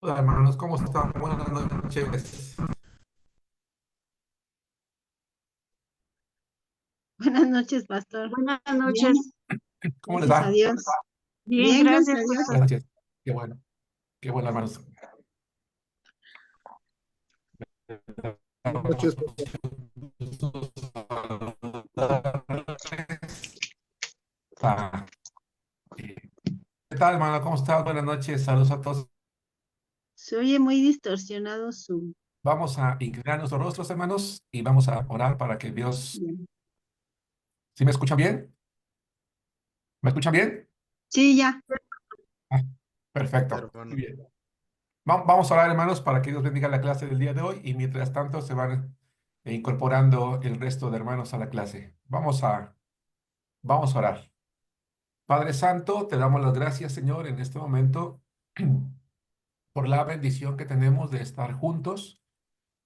Hola hermanos, ¿cómo están? Buenas noches. Buenas noches, pastor. Buenas Bien, noches. ¿Cómo les gracias a va? Dios. Bien, Bien, gracias gracias, a Dios. pastor. Buenas noches. Qué bueno hermanos. Buenas noches, pastor. Ah, ¿Qué tal hermano? ¿Cómo estás? Buenas noches, saludos a todos. Se oye muy distorsionado su... Vamos a inclinar nuestros rostros, hermanos, y vamos a orar para que Dios... Bien. ¿Sí me escuchan bien? ¿Me escuchan bien? Sí, ya. Ah, perfecto. Muy Hermano. bien. Vamos a orar, hermanos, para que Dios bendiga la clase del día de hoy y mientras tanto se van incorporando el resto de hermanos a la clase. Vamos a orar. Padre Santo, te damos las gracias, Señor, en este momento por la bendición que tenemos de estar juntos,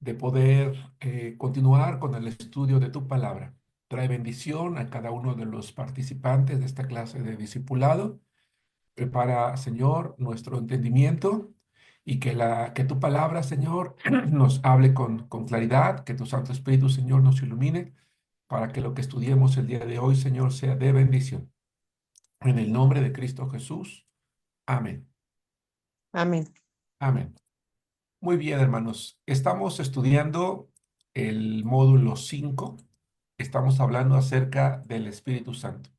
de poder continuar con el estudio de tu palabra. Trae bendición a cada uno de los participantes de esta clase de discipulado. Prepara, Señor, nuestro entendimiento y que tu palabra, Señor, nos hable con claridad, que tu Santo Espíritu, Señor, nos ilumine para que lo que estudiemos el día de hoy, Señor, sea de bendición. En el nombre de Cristo Jesús. Amén. Amén. Amén. Muy bien, hermanos. Estamos estudiando el módulo 5. Estamos hablando acerca del Espíritu Santo.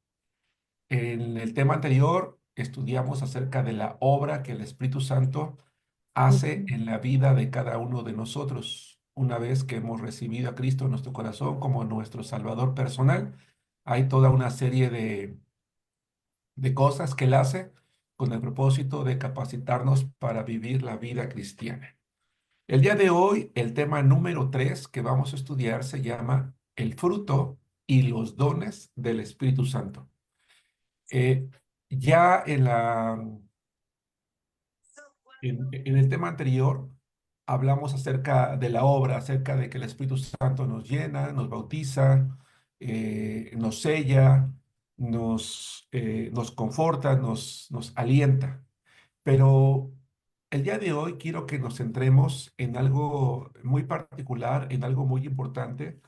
En el tema anterior estudiamos acerca de la obra que el Espíritu Santo hace en la vida de cada uno de nosotros. Una vez que hemos recibido a Cristo en nuestro corazón como nuestro Salvador personal, hay toda una serie de cosas que Él hace con el propósito de capacitarnos para vivir la vida cristiana. El día de hoy, el tema número 3 que vamos a estudiar se llama el fruto y los dones del Espíritu Santo. Eh, ya en el tema anterior hablamos acerca de la obra, acerca de que el Espíritu Santo nos llena, nos bautiza, nos sella, nos conforta, nos alienta. Pero el día de hoy quiero que nos centremos en algo muy particular, en algo muy importante,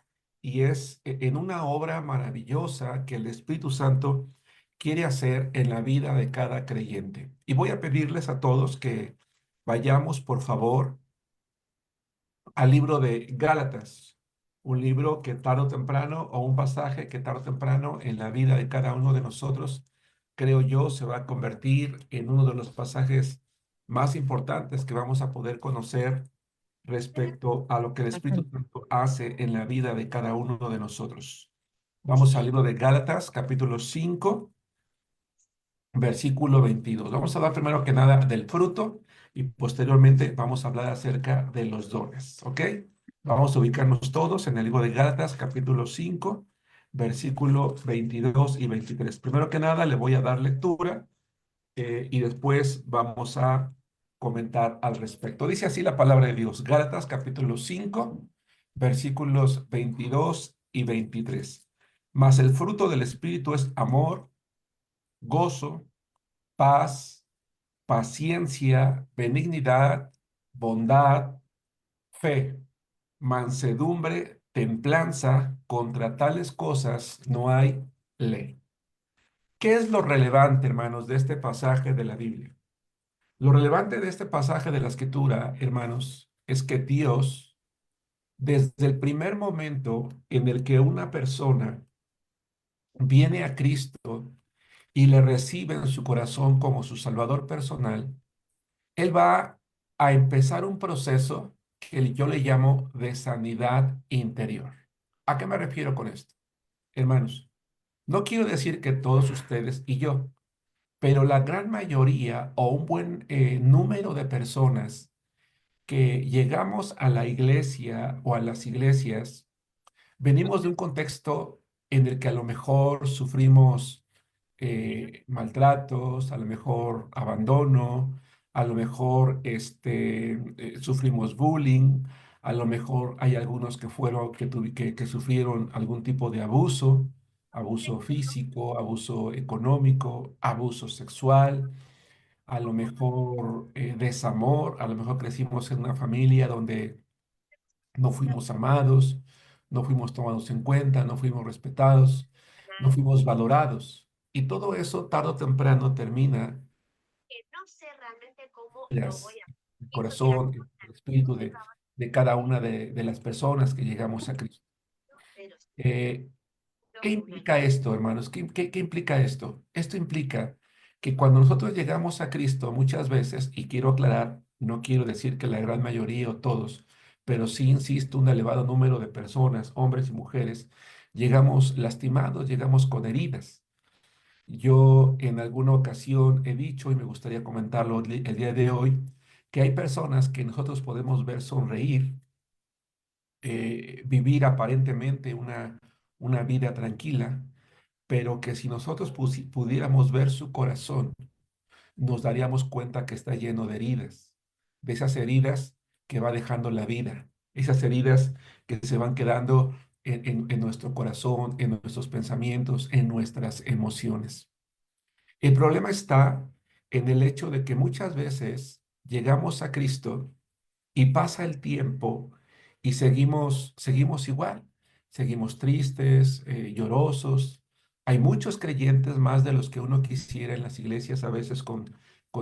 y es en una obra maravillosa que el Espíritu Santo quiere hacer en la vida de cada creyente. Y voy a pedirles a todos que vayamos, por favor, al libro de Gálatas, un libro que tarde o temprano, o un pasaje que tarde o temprano en la vida de cada uno de nosotros, creo yo, se va a convertir en uno de los pasajes más importantes que vamos a poder conocer respecto a lo que el Espíritu Santo hace en la vida de cada uno de nosotros. Vamos al libro de Gálatas, capítulo 5 versículo 22. Vamos a hablar primero que nada del fruto y posteriormente vamos a hablar acerca de los dones, ¿ok? Vamos a ubicarnos todos en el libro de Gálatas, capítulo 5 versículo 22 y 23. Primero que nada, le voy a dar lectura y después vamos a comentar al respecto. Dice así la palabra de Dios, Gálatas, capítulo 5 versículos 22 y 23. Mas el fruto del Espíritu es amor, gozo, paz, paciencia, benignidad, bondad, fe, mansedumbre, templanza. Contra tales cosas no hay ley. ¿Qué es lo relevante, hermanos, de este pasaje de la Biblia? Lo relevante de este pasaje de la Escritura, hermanos, es que Dios, desde el primer momento en el que una persona viene a Cristo y le recibe en su corazón como su Salvador personal, Él va a empezar un proceso que yo le llamo de sanidad interior. ¿A qué me refiero con esto? Hermanos, no quiero decir que todos ustedes y yo, pero la gran mayoría o un buen número de personas que llegamos a la iglesia o a las iglesias, venimos de un contexto en el que a lo mejor sufrimos maltratos, a lo mejor abandono, a lo mejor sufrimos bullying, a lo mejor hay algunos que fueron, que sufrieron algún tipo de abuso, abuso físico, abuso económico, abuso sexual. a lo mejor desamor, a lo mejor crecimos en una familia donde no fuimos amados, no fuimos tomados en cuenta, no fuimos respetados, no fuimos valorados. Y todo eso tarde o temprano termina el corazón, el espíritu de cada una de las personas que llegamos a Cristo. Eh, ¿Qué implica esto, hermanos? ¿Qué implica esto? Esto implica que cuando nosotros llegamos a Cristo muchas veces, y quiero aclarar, no quiero decir que la gran mayoría o todos, pero sí insisto, un elevado número de personas, hombres y mujeres, llegamos lastimados, llegamos con heridas. Yo en alguna ocasión he dicho, y me gustaría comentarlo el día de hoy, que hay personas que nosotros podemos ver sonreír, vivir aparentemente una vida tranquila, pero que si nosotros pudiéramos ver su corazón, nos daríamos cuenta que está lleno de heridas, de esas heridas que va dejando la vida, esas heridas que se van quedando en nuestro corazón, en nuestros pensamientos, en nuestras emociones. El problema está en el hecho de que muchas veces llegamos a Cristo y pasa el tiempo y seguimos igual, seguimos tristes, llorosos. Hay muchos creyentes más de los que uno quisiera en las iglesias, a veces con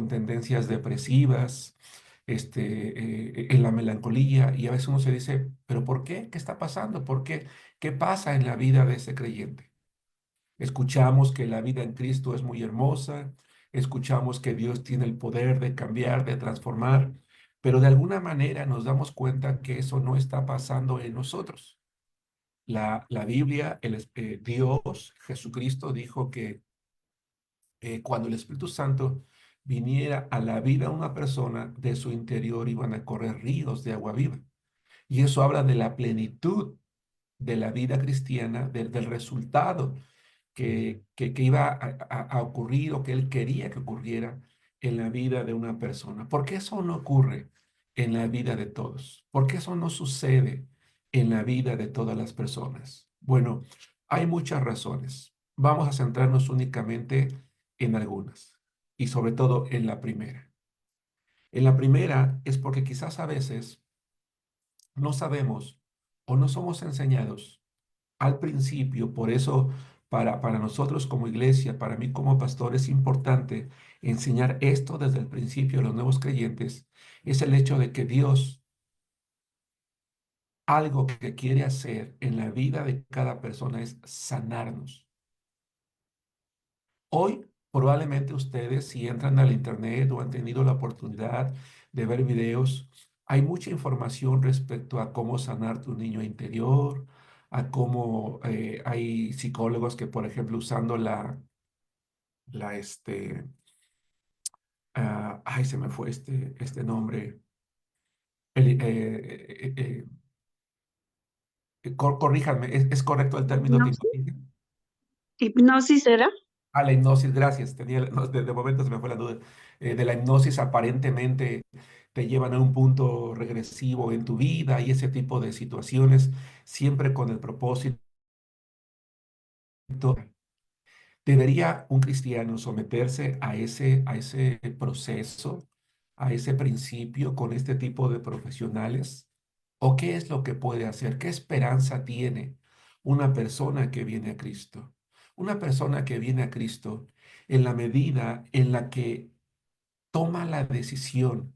tendencias depresivas, en la melancolía, y a veces uno se dice, ¿pero por qué? ¿Qué está pasando? ¿Por qué? ¿Qué pasa en la vida de ese creyente? Escuchamos que la vida en Cristo es muy hermosa, escuchamos que Dios tiene el poder de cambiar, de transformar, pero de alguna manera nos damos cuenta que eso no está pasando en nosotros. La Biblia, Dios, Jesucristo dijo que cuando el Espíritu Santo viniera a la vida de una persona, de su interior iban a correr ríos de agua viva. Y eso habla de la plenitud de la vida cristiana, del resultado que iba a ocurrir o que él quería que ocurriera en la vida de una persona. ¿Por qué eso no ocurre en la vida de todos? ¿Por qué eso no sucede en la vida de todas las personas? Bueno, hay muchas razones. Vamos a centrarnos únicamente en algunas y sobre todo en la primera. En la primera es porque quizás a veces no sabemos o no somos enseñados al principio. Por eso, para nosotros como iglesia, para mí como pastor, es importante enseñar esto desde el principio a los nuevos creyentes, es el hecho de que Dios, algo que quiere hacer en la vida de cada persona es sanarnos. Hoy, probablemente ustedes, si entran al internet o han tenido la oportunidad de ver videos, hay mucha información respecto a cómo sanar tu niño interior, a cómo hay psicólogos que, por ejemplo, usando la ay, se me fue este nombre. El, corríjanme, ¿es correcto el término de ¿Hipnosis? hipnosis? ¿Hipnosis era? Ah, la hipnosis, gracias. No, de momento se me fue la duda. De la hipnosis aparentemente te llevan a un punto regresivo en tu vida y ese tipo de situaciones, siempre con el propósito. ¿Debería un cristiano someterse a ese proceso, a ese principio con este tipo de profesionales? ¿O qué es lo que puede hacer? ¿Qué esperanza tiene una persona que viene a Cristo? Una persona que viene a Cristo en la medida en la que toma la decisión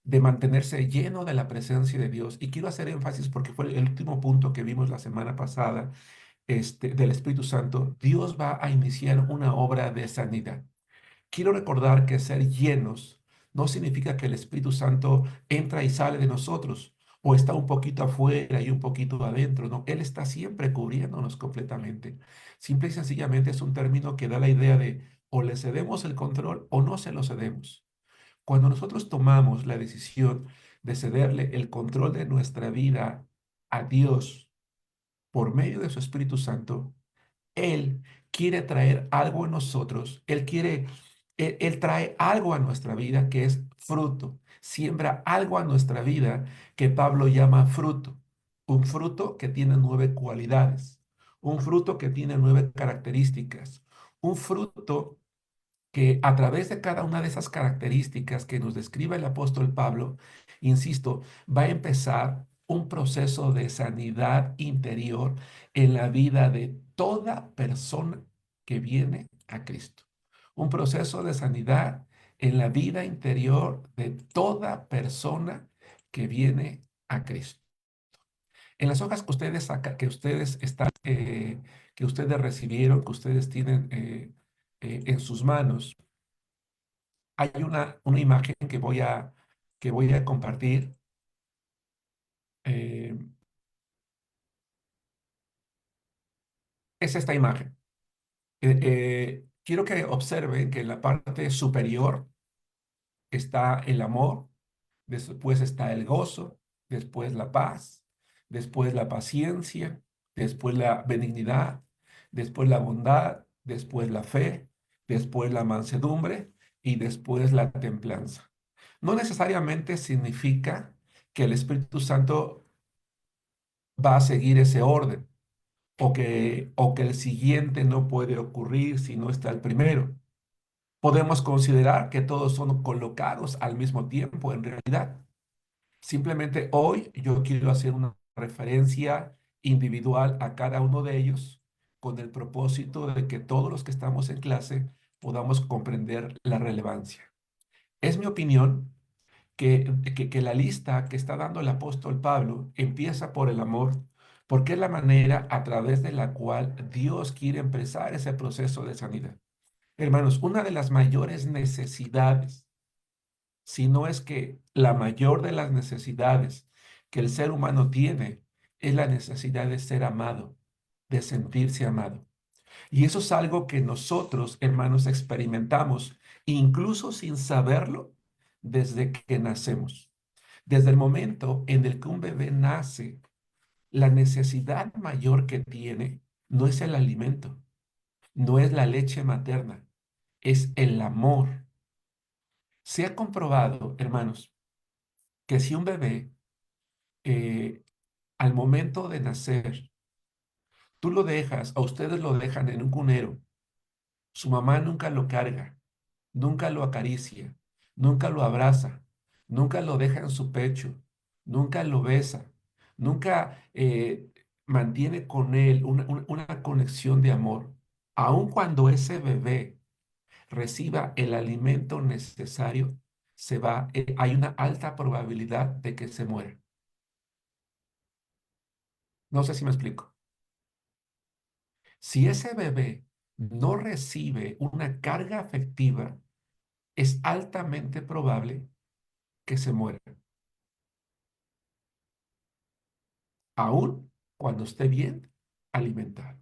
de mantenerse lleno de la presencia de Dios. Y quiero hacer énfasis porque fue el último punto que vimos la semana pasada, del Espíritu Santo. Dios va a iniciar una obra de sanidad. Quiero recordar que ser llenos no significa que el Espíritu Santo entra y sale de nosotros o está un poquito afuera y un poquito adentro. No, Él está siempre cubriéndonos completamente. Simple y sencillamente es un término que da la idea de o le cedemos el control o no se lo cedemos. Cuando nosotros tomamos la decisión de cederle el control de nuestra vida a Dios por medio de su Espíritu Santo, Él quiere traer algo en nosotros. Él trae algo a nuestra vida que es fruto. Siembra algo a nuestra vida que Pablo llama fruto. Un fruto que tiene 9 cualidades. Un fruto que tiene 9 características. Un fruto que a través de cada una de esas características que nos describe el apóstol Pablo, insisto, va a empezar un proceso de sanidad interior en la vida de toda persona que viene a Cristo. Un proceso de sanidad en la vida interior de toda persona que viene a Cristo. En las hojas que ustedes que ustedes recibieron, que ustedes tienen en sus manos, hay una imagen que voy a compartir. eh, es esta imagen. Quiero que observen que en la parte superior está el amor, después está el gozo, después la paz, después la paciencia, después la benignidad, después la bondad, después la fe, después la mansedumbre y después la templanza. No necesariamente significa que el Espíritu Santo va a seguir ese orden o que el siguiente no puede ocurrir si no está el primero. Podemos considerar que todos son colocados al mismo tiempo en realidad. Simplemente hoy yo quiero hacer una referencia individual a cada uno de ellos con el propósito de que todos los que estamos en clase podamos comprender la relevancia. Es mi opinión que la lista que está dando el apóstol Pablo empieza por el amor, porque es la manera a través de la cual Dios quiere empezar ese proceso de sanidad. Hermanos, una de las mayores necesidades, si no es que la mayor de las necesidades que el ser humano tiene, es la necesidad de ser amado, de sentirse amado. Y eso es algo que nosotros, hermanos, experimentamos, incluso sin saberlo, desde que nacemos. Desde el momento en el que un bebé nace, la necesidad mayor que tiene no es el alimento, no es la leche materna, es el amor. Se ha comprobado, hermanos, que si un bebé eh, al momento de nacer, tú lo dejas, o ustedes lo dejan en un cunero, su mamá nunca lo carga, nunca lo acaricia, nunca lo abraza, nunca lo deja en su pecho, nunca lo besa, nunca mantiene con él una conexión de amor. Aun cuando ese bebé reciba el alimento necesario, hay una alta probabilidad de que se muera. No sé si me explico. Si ese bebé no recibe una carga afectiva, es altamente probable que se muera, aun cuando esté bien alimentado.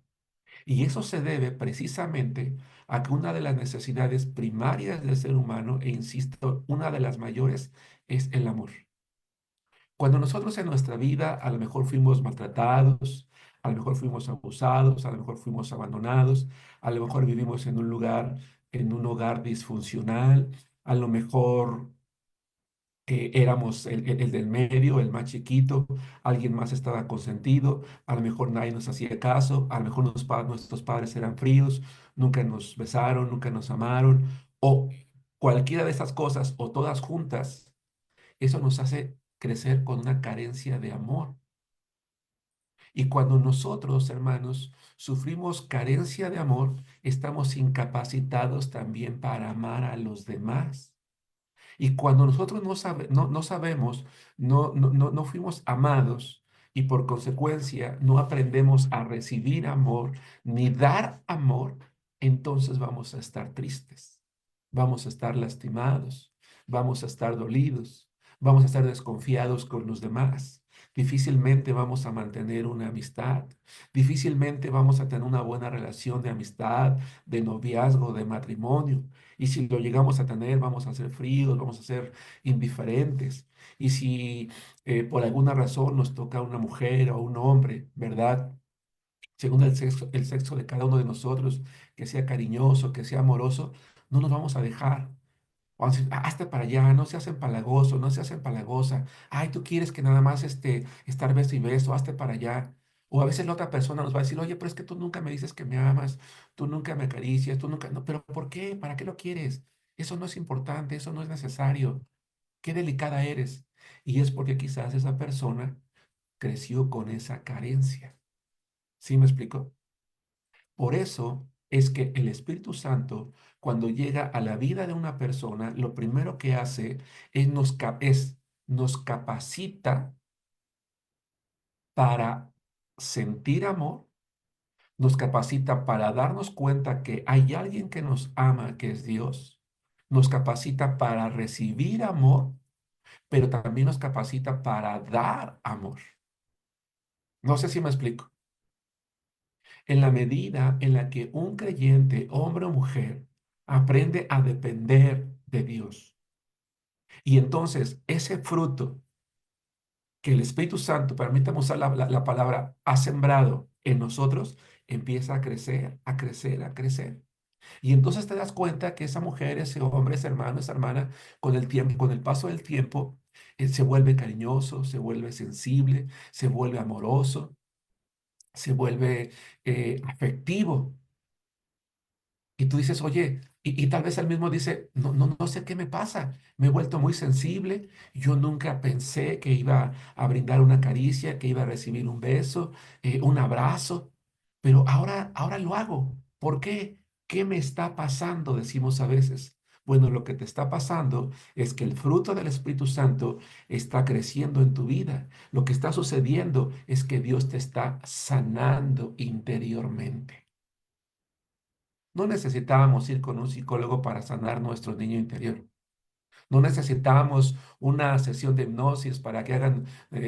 Y eso se debe precisamente a que una de las necesidades primarias del ser humano, e insisto, una de las mayores, es el amor. Cuando nosotros en nuestra vida a lo mejor fuimos maltratados, a lo mejor fuimos abusados, a lo mejor fuimos abandonados, a lo mejor vivimos en un hogar disfuncional, a lo mejor éramos el del medio, el más chiquito, alguien más estaba consentido, a lo mejor nadie nos hacía caso, a lo mejor nuestros padres eran fríos, nunca nos besaron, nunca nos amaron, o cualquiera de esas cosas, o todas juntas, eso nos hace crecer con una carencia de amor. Y cuando nosotros, hermanos, sufrimos carencia de amor, estamos incapacitados también para amar a los demás. Y cuando nosotros no sabemos, no fuimos amados y por consecuencia no aprendemos a recibir amor ni dar amor, entonces vamos a estar tristes, vamos a estar lastimados, vamos a estar dolidos, vamos a estar desconfiados con los demás. Difícilmente vamos a mantener una amistad, difícilmente vamos a tener una buena relación de amistad, de noviazgo, de matrimonio. Y si lo llegamos a tener, vamos a ser fríos, vamos a ser indiferentes. Y si por alguna razón nos toca una mujer o un hombre, ¿verdad? Según el sexo de cada uno de nosotros, que sea cariñoso, que sea amoroso, no nos vamos a dejar. Vamos a decir, hazte para allá, no seas empalagoso, no seas empalagosa. Ay, tú quieres que nada más estar beso y beso, hazte para allá. O a veces la otra persona nos va a decir, oye, pero es que tú nunca me dices que me amas, tú nunca me acaricias, tú nunca, no, pero ¿por qué? ¿Para qué lo quieres? Eso no es importante, eso no es necesario. Qué delicada eres. Y es porque quizás esa persona creció con esa carencia. ¿Sí me explico? Por eso es que el Espíritu Santo, cuando llega a la vida de una persona, lo primero que hace es nos capacita para sentir amor, nos capacita para darnos cuenta que hay alguien que nos ama, que es Dios, nos capacita para recibir amor, pero también nos capacita para dar amor. No sé si me explico. En la medida en la que un creyente, hombre o mujer, aprende a depender de Dios, y entonces ese fruto que el Espíritu Santo, permítame usar la palabra, ha sembrado en nosotros, empieza a crecer, a crecer, a crecer. Y entonces te das cuenta que esa mujer, ese hombre, ese hermano, esa hermana, con el tiempo, con el paso del tiempo, se vuelve cariñoso, se vuelve sensible, se vuelve amoroso, se vuelve afectivo. Y tú dices, oye, y tal vez él mismo dice, no sé qué me pasa, me he vuelto muy sensible, yo nunca pensé que iba a brindar una caricia, que iba a recibir un beso, un abrazo, pero ahora lo hago. ¿Por qué? ¿Qué me está pasando? Decimos a veces. Bueno, lo que te está pasando es que el fruto del Espíritu Santo está creciendo en tu vida. Lo que está sucediendo es que Dios te está sanando interiormente. No necesitábamos ir con un psicólogo para sanar nuestro niño interior. No necesitábamos una sesión de hipnosis para que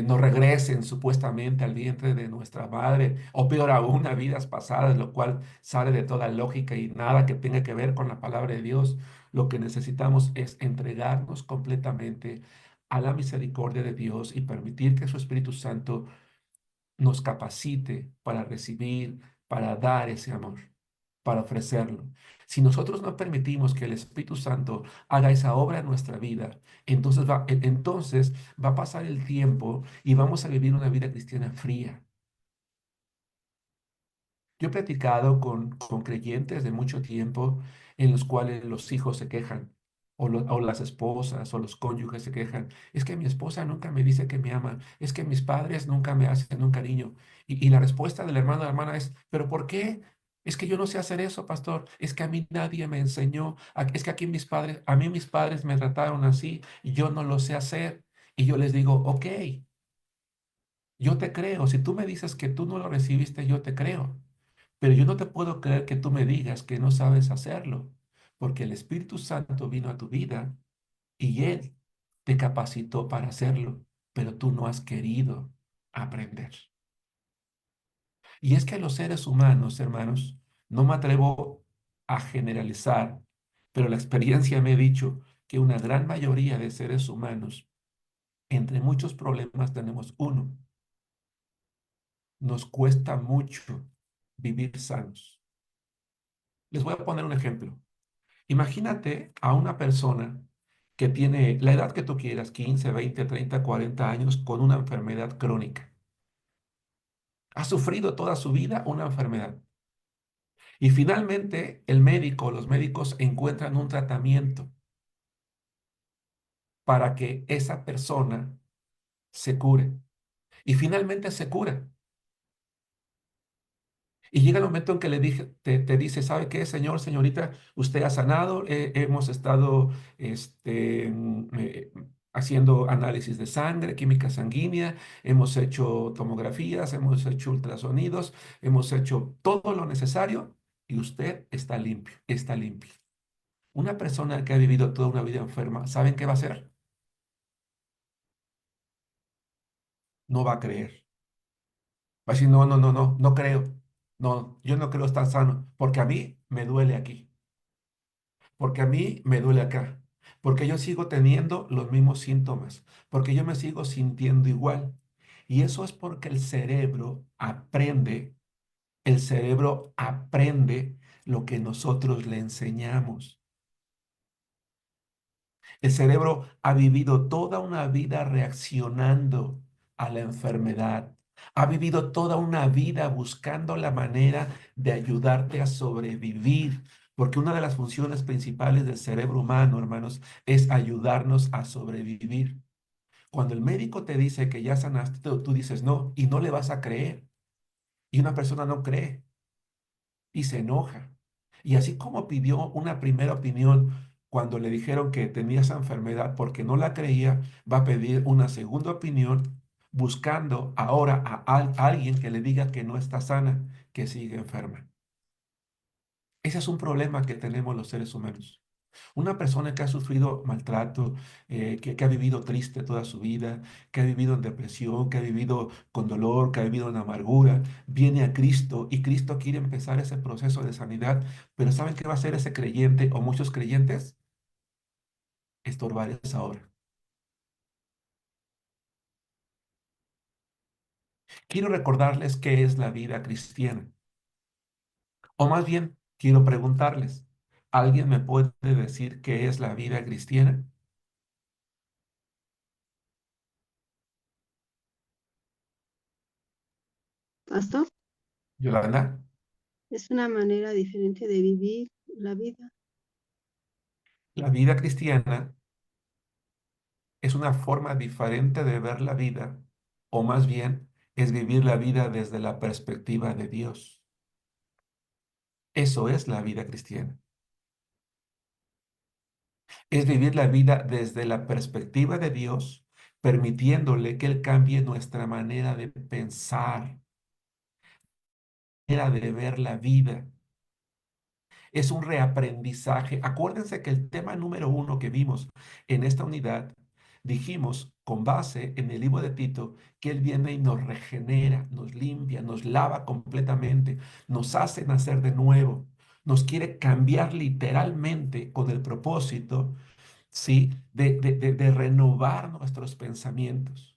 nos regresen supuestamente al vientre de nuestra madre, o peor aún, a vidas pasadas, lo cual sale de toda lógica y nada que tenga que ver con la palabra de Dios. Lo que necesitamos es entregarnos completamente a la misericordia de Dios y permitir que su Espíritu Santo nos capacite para recibir, para dar ese amor, para ofrecerlo. Si nosotros no permitimos que el Espíritu Santo haga esa obra en nuestra vida, entonces va a pasar el tiempo y vamos a vivir una vida cristiana fría. Yo he platicado con creyentes de mucho tiempo en los cuales los hijos se quejan, o las esposas o los cónyuges se quejan. Es que mi esposa nunca me dice que me ama, es que mis padres nunca me hacen un cariño. Y la respuesta del hermano o la hermana es, ¿pero por qué? Es que yo no sé hacer eso, pastor. Es que a mí nadie me enseñó. Es que aquí a mí mis padres me trataron así y yo no lo sé hacer. Y yo les digo, ok, yo te creo. Si tú me dices que tú no lo recibiste, yo te creo. Pero yo no te puedo creer que tú me digas que no sabes hacerlo, porque el Espíritu Santo vino a tu vida y Él te capacitó para hacerlo, pero tú no has querido aprender. Y es que los seres humanos, hermanos, no me atrevo a generalizar, pero la experiencia me ha dicho que una gran mayoría de seres humanos, entre muchos problemas tenemos uno: nos cuesta mucho vivir sanos. Les voy a poner un ejemplo. Imagínate a una persona que tiene la edad que tú quieras, 15, 20, 30, 40 años, con una enfermedad crónica. Ha sufrido toda su vida una enfermedad. Y finalmente los médicos encuentran un tratamiento para que esa persona se cure. Y finalmente se cura. Y llega el momento en que te dice, ¿sabe qué, señor, señorita? Usted ha sanado, hemos estado haciendo análisis de sangre, química sanguínea, hemos hecho tomografías, hemos hecho ultrasonidos, hemos hecho todo lo necesario y usted está limpio, está limpio. Una persona que ha vivido toda una vida enferma, ¿saben qué va a hacer? No va a creer. Va a decir, no creo. No, yo no creo estar sano, porque a mí me duele aquí. Porque a mí me duele acá, porque yo sigo teniendo los mismos síntomas, porque yo me sigo sintiendo igual. Y eso es porque el cerebro aprende lo que nosotros le enseñamos. El cerebro ha vivido toda una vida reaccionando a la enfermedad, Ha vivido toda una vida buscando la manera de ayudarte a sobrevivir, porque una de las funciones principales del cerebro humano, hermanos, es ayudarnos a sobrevivir. Cuando el médico te dice que ya sanaste, tú dices no, y no le vas a creer. Y una persona no cree y se enoja. Y así como pidió una primera opinión cuando le dijeron que tenía esa enfermedad porque no la creía, va a pedir una segunda opinión buscando ahora a alguien que le diga que no está sana, que sigue enferma. Ese es un problema que tenemos los seres humanos. Una persona que ha sufrido maltrato, que ha vivido triste toda su vida, que ha vivido en depresión, que ha vivido con dolor, que ha vivido en amargura, viene a Cristo y Cristo quiere empezar ese proceso de sanidad, pero ¿saben qué va a hacer ese creyente o muchos creyentes? Estorbar esa obra. Quiero recordarles qué es la vida cristiana, o más bien quiero preguntarles, ¿alguien me puede decir qué es la vida cristiana? Pastor, Yolanda, es una manera diferente de vivir la vida. la vida cristiana es una forma diferente de ver la vida, o más bien es vivir la vida desde la perspectiva de Dios. Eso es la vida cristiana. Es vivir la vida desde la perspectiva de Dios, permitiéndole que Él cambie nuestra manera de pensar, manera de ver la vida. Es un reaprendizaje. Acuérdense que el tema número uno que vimos en esta unidad, dijimos con base en el libro de Tito, que Él viene y nos regenera, nos limpia, nos lava completamente, nos hace nacer de nuevo, nos quiere cambiar literalmente con el propósito, ¿sí? De renovar nuestros pensamientos,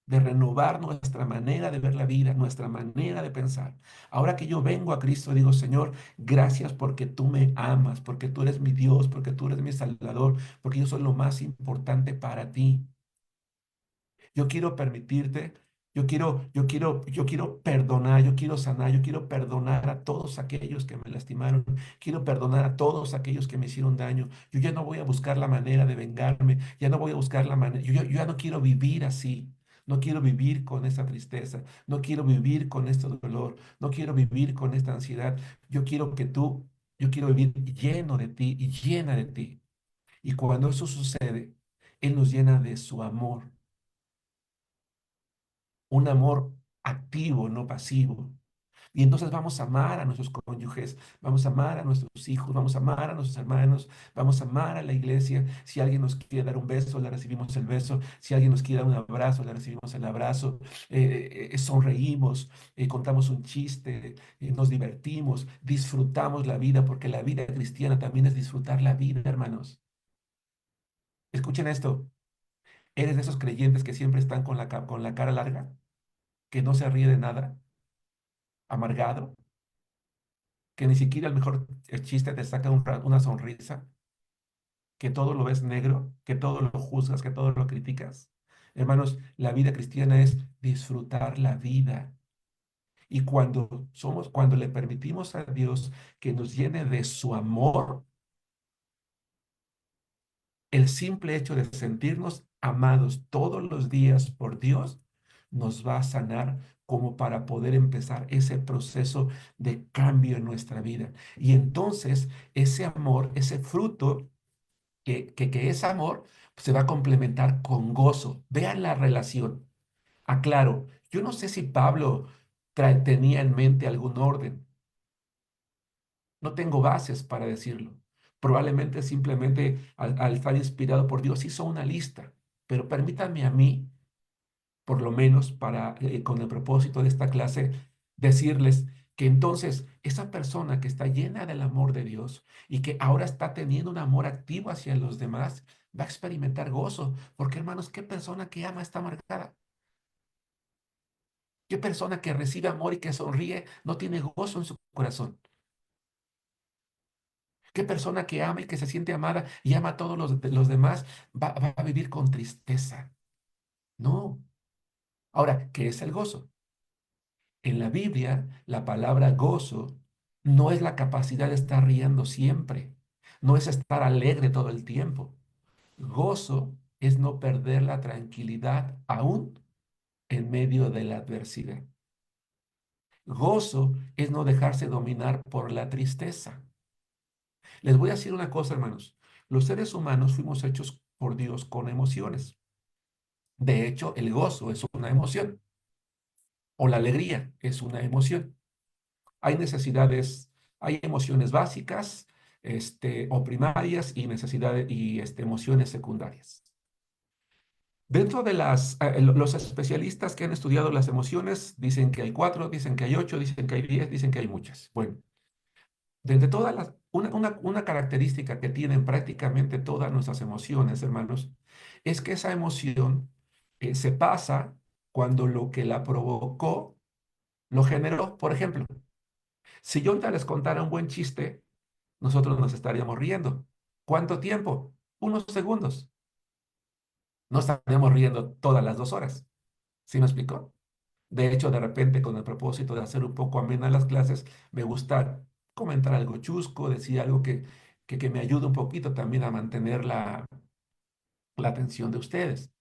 de renovar nuestra manera de ver la vida, nuestra manera de pensar. Ahora que yo vengo a Cristo, digo, Señor, gracias porque tú me amas, porque tú eres mi Dios, porque tú eres mi Salvador, porque yo soy lo más importante para ti. Yo quiero permitirte, yo quiero perdonar, yo quiero sanar, yo quiero perdonar a todos aquellos que me lastimaron, quiero perdonar a todos aquellos que me hicieron daño. Yo ya no voy a buscar la manera de vengarme, ya no voy a buscar la manera, yo ya no quiero vivir así. No quiero vivir con esta tristeza, no quiero vivir con este dolor, no quiero vivir con esta ansiedad. Yo quiero vivir lleno de ti y llena de ti. Y cuando eso sucede, Él nos llena de su amor, un amor activo, no pasivo. Y entonces vamos a amar a nuestros cónyuges, vamos a amar a nuestros hijos, vamos a amar a nuestros hermanos, vamos a amar a la iglesia. Si alguien nos quiere dar un beso, le recibimos el beso. Si alguien nos quiere dar un abrazo, le recibimos el abrazo. Sonreímos, contamos un chiste, nos divertimos, disfrutamos la vida, porque la vida cristiana también es disfrutar la vida, hermanos. Escuchen esto. ¿Eres de esos creyentes que siempre están con la cara larga, que no se ríe de nada, amargado, que ni siquiera el mejor el chiste te saca una sonrisa, que todo lo ves negro, que todo lo juzgas, que todo lo criticas? Hermanos, la vida cristiana es disfrutar la vida. Y cuando le permitimos a Dios que nos llene de su amor, el simple hecho de sentirnos amados todos los días por Dios nos va a sanar como para poder empezar ese proceso de cambio en nuestra vida. Y entonces ese amor, ese fruto que es amor, se va a complementar con gozo. Vean la relación. Aclaro, yo no sé si Pablo tenía en mente algún orden. No tengo bases para decirlo. Probablemente simplemente al estar inspirado por Dios hizo una lista, pero permítanme a mí, por lo menos con el propósito de esta clase, decirles que entonces esa persona que está llena del amor de Dios y que ahora está teniendo un amor activo hacia los demás, va a experimentar gozo. Porque, hermanos, ¿qué persona que ama está amargada? ¿Qué persona que recibe amor y que sonríe no tiene gozo en su corazón? ¿Qué persona que ama y que se siente amada y ama a todos los demás va a vivir con tristeza? No. Ahora, ¿qué es el gozo? En la Biblia, la palabra gozo no es la capacidad de estar riendo siempre, no es estar alegre todo el tiempo. Gozo es no perder la tranquilidad aún en medio de la adversidad. Gozo es no dejarse dominar por la tristeza. Les voy a decir una cosa, hermanos. Los seres humanos fuimos hechos por Dios con emociones. De hecho, el gozo es una emoción, o la alegría es una emoción. Hay necesidades, hay emociones básicas, o primarias y necesidades y emociones secundarias. Dentro de los especialistas que han estudiado las emociones, dicen que hay 4, dicen que hay 8, dicen que hay 10, dicen que hay muchas. Bueno, desde todas una característica que tienen prácticamente todas nuestras emociones, hermanos, es que esa emoción se pasa cuando lo que la provocó lo generó. Por ejemplo, si yo ahorita les contara un buen chiste, nosotros nos estaríamos riendo. ¿Cuánto tiempo? Unos segundos. No estaríamos riendo todas las 2 horas. ¿Sí me explicó? De hecho, de repente, con el propósito de hacer un poco amena las clases, me gusta comentar algo chusco, decir algo que me ayude un poquito también a mantener la atención de ustedes.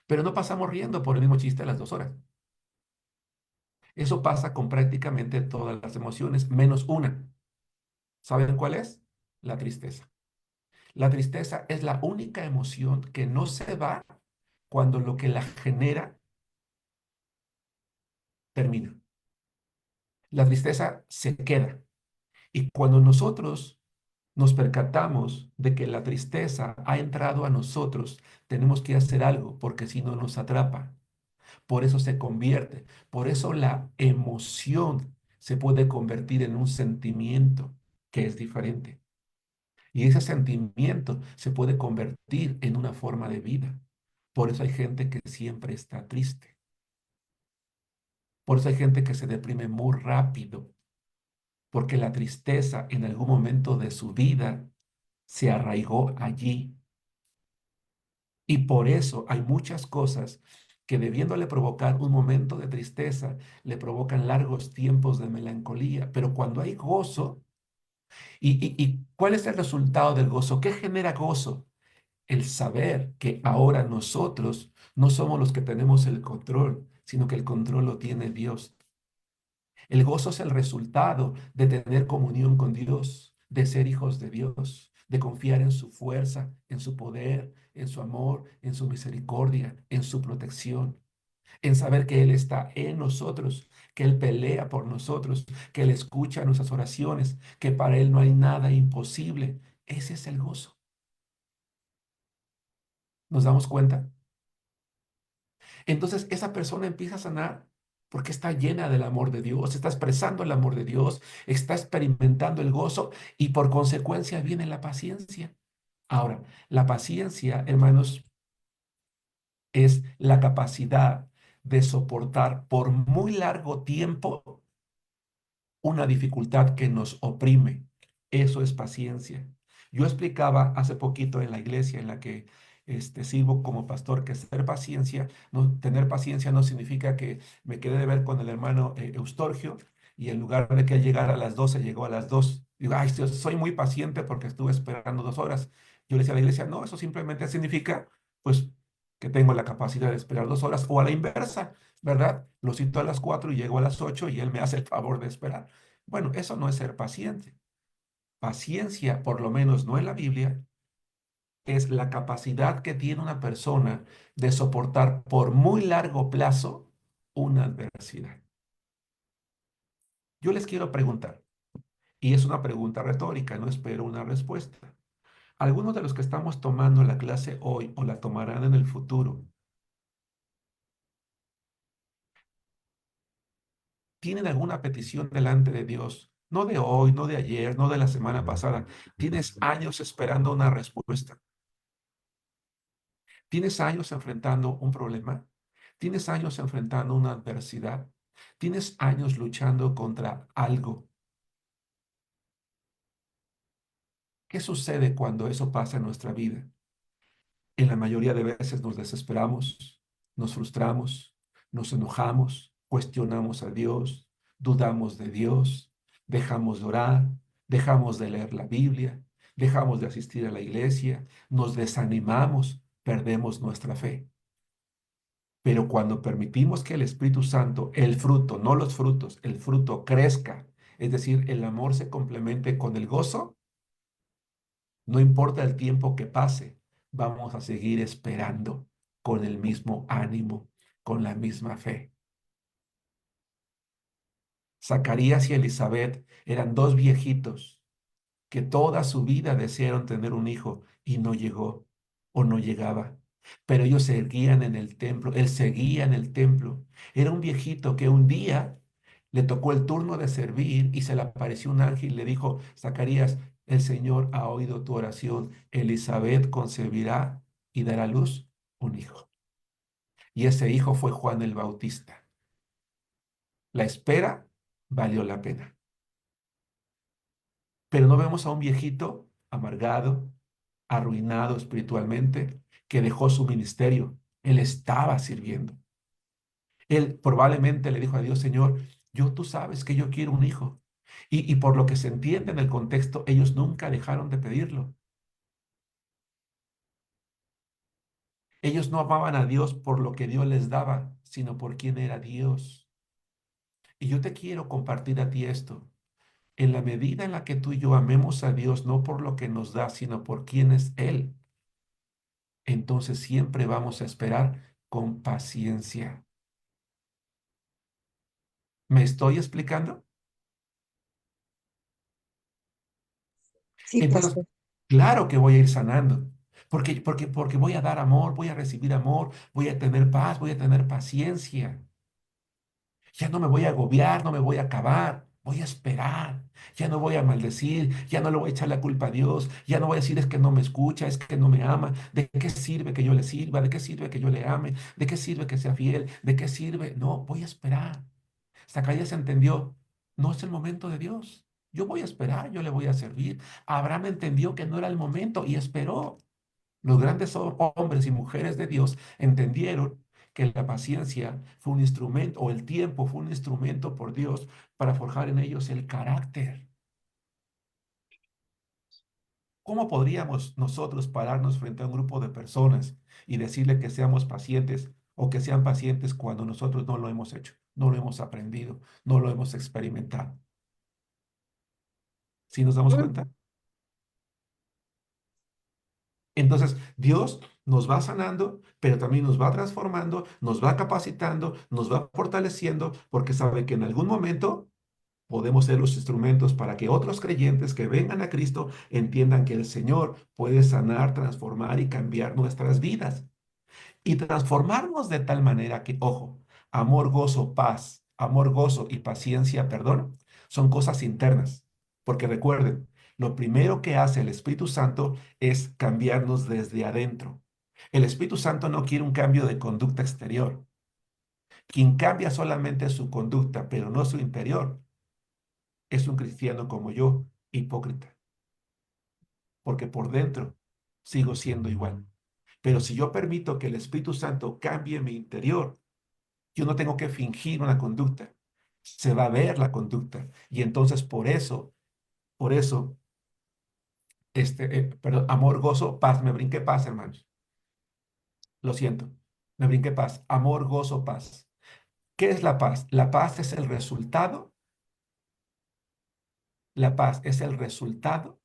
Pero no pasamos riendo por el mismo chiste a las 2 horas. Eso pasa con prácticamente todas las emociones, menos una. ¿Saben cuál es? La tristeza. La tristeza es la única emoción que no se va cuando lo que la genera termina. La tristeza se queda. Y cuando nosotros nos percatamos de que la tristeza ha entrado a nosotros, tenemos que hacer algo porque si no nos atrapa. Por eso se convierte. Por eso la emoción se puede convertir en un sentimiento que es diferente. Y ese sentimiento se puede convertir en una forma de vida. Por eso hay gente que siempre está triste. Por eso hay gente que se deprime muy rápido. Porque la tristeza en algún momento de su vida se arraigó allí. Y por eso hay muchas cosas que debiéndole provocar un momento de tristeza, le provocan largos tiempos de melancolía. Pero cuando hay gozo, ¿y cuál es el resultado del gozo? ¿Qué genera gozo? El saber que ahora nosotros no somos los que tenemos el control, sino que el control lo tiene Dios. El gozo es el resultado de tener comunión con Dios, de ser hijos de Dios, de confiar en su fuerza, en su poder, en su amor, en su misericordia, en su protección, en saber que Él está en nosotros, que Él pelea por nosotros, que Él escucha nuestras oraciones, que para Él no hay nada imposible. Ese es el gozo. ¿Nos damos cuenta? Entonces esa persona empieza a sanar porque está llena del amor de Dios, está expresando el amor de Dios, está experimentando el gozo y por consecuencia viene la paciencia. Ahora, la paciencia, hermanos, es la capacidad de soportar por muy largo tiempo una dificultad que nos oprime. Eso es paciencia. Yo explicaba hace poquito en la iglesia en la que sirvo como pastor que tener paciencia no significa que me quedé de ver con el hermano Eustorgio y en lugar de que él llegara a las 12, llegó a las 2. Digo, ay, soy muy paciente porque estuve esperando 2 horas. Yo le decía a la iglesia, no, eso simplemente significa, pues, que tengo la capacidad de esperar 2 horas o a la inversa, ¿verdad? Lo cito a las 4 y llego a las 8 y él me hace el favor de esperar. Bueno, eso no es ser paciente. Paciencia, por lo menos no en la Biblia, es la capacidad que tiene una persona de soportar por muy largo plazo una adversidad. Yo les quiero preguntar, y es una pregunta retórica, no espero una respuesta. Algunos de los que estamos tomando la clase hoy o la tomarán en el futuro, ¿tienen alguna petición delante de Dios? No de hoy, no de ayer, no de la semana pasada. Tienes años esperando una respuesta. ¿Tienes años enfrentando un problema? ¿Tienes años enfrentando una adversidad? ¿Tienes años luchando contra algo? ¿Qué sucede cuando eso pasa en nuestra vida? En la mayoría de veces nos desesperamos, nos frustramos, nos enojamos, cuestionamos a Dios, dudamos de Dios, dejamos de orar, dejamos de leer la Biblia, dejamos de asistir a la iglesia, nos desanimamos, perdemos nuestra fe. Pero cuando permitimos que el Espíritu Santo, el fruto, no los frutos, el fruto crezca, es decir, el amor se complemente con el gozo, no importa el tiempo que pase, vamos a seguir esperando con el mismo ánimo, con la misma fe. Zacarías y Elizabeth eran dos viejitos que toda su vida desearon tener un hijo y no llegó o no llegaba. Pero ellos seguían en el templo, él seguía en el templo. Era un viejito que un día le tocó el turno de servir y se le apareció un ángel y le dijo, Zacarías, el Señor ha oído tu oración, Elizabeth concebirá y dará a luz un hijo. Y ese hijo fue Juan el Bautista. La espera valió la pena. Pero no vemos a un viejito amargado, arruinado espiritualmente, que dejó su ministerio. Él estaba sirviendo. Él probablemente le dijo a Dios, Señor, tú sabes que yo quiero un hijo. Y por lo que se entiende en el contexto, ellos nunca dejaron de pedirlo. Ellos no amaban a Dios por lo que Dios les daba, sino por quién era Dios. Y yo te quiero compartir a ti esto. En la medida en la que tú y yo amemos a Dios, no por lo que nos da, sino por quién es Él, entonces siempre vamos a esperar con paciencia. ¿Me estoy explicando? Sí, Entonces, pastor. claro que voy a ir sanando, porque voy a dar amor, voy a recibir amor, voy a tener paz, voy a tener paciencia. Ya no me voy a agobiar, no me voy a acabar, voy a esperar. Ya no voy a maldecir, ya no le voy a echar la culpa a Dios, ya no voy a decir es que no me escucha, es que no me ama. ¿De qué sirve que yo le sirva? ¿De qué sirve que yo le ame? ¿De qué sirve que sea fiel? ¿De qué sirve? No, voy a esperar. Zacarías entendió, no es el momento de Dios. Yo voy a esperar, yo le voy a servir. Abraham entendió que no era el momento y esperó. Los grandes hombres y mujeres de Dios entendieron que la paciencia fue un instrumento, o el tiempo fue un instrumento por Dios para forjar en ellos el carácter. ¿Cómo podríamos nosotros pararnos frente a un grupo de personas y decirle que seamos pacientes o que sean pacientes cuando nosotros no lo hemos hecho, no lo hemos aprendido, no lo hemos experimentado? ¿Sí nos damos cuenta? Entonces, Dios nos va sanando, pero también nos va transformando, nos va capacitando, nos va fortaleciendo, porque sabe que en algún momento podemos ser los instrumentos para que otros creyentes que vengan a Cristo entiendan que el Señor puede sanar, transformar y cambiar nuestras vidas. Y transformarnos de tal manera que, ojo, amor, gozo y paciencia, perdón, son cosas internas. Porque recuerden, lo primero que hace el Espíritu Santo es cambiarnos desde adentro. El Espíritu Santo no quiere un cambio de conducta exterior. Quien cambia solamente su conducta, pero no su interior, es un cristiano como yo, hipócrita. Porque por dentro sigo siendo igual. Pero si yo permito que el Espíritu Santo cambie mi interior, yo no tengo que fingir una conducta. Se va a ver la conducta. Y entonces por eso, perdón, amor, gozo, paz. Me brinqué paz, hermanos. Lo siento. Me brinqué paz. Amor, gozo, paz. ¿Qué es la paz? La paz es el resultado. La paz es el resultado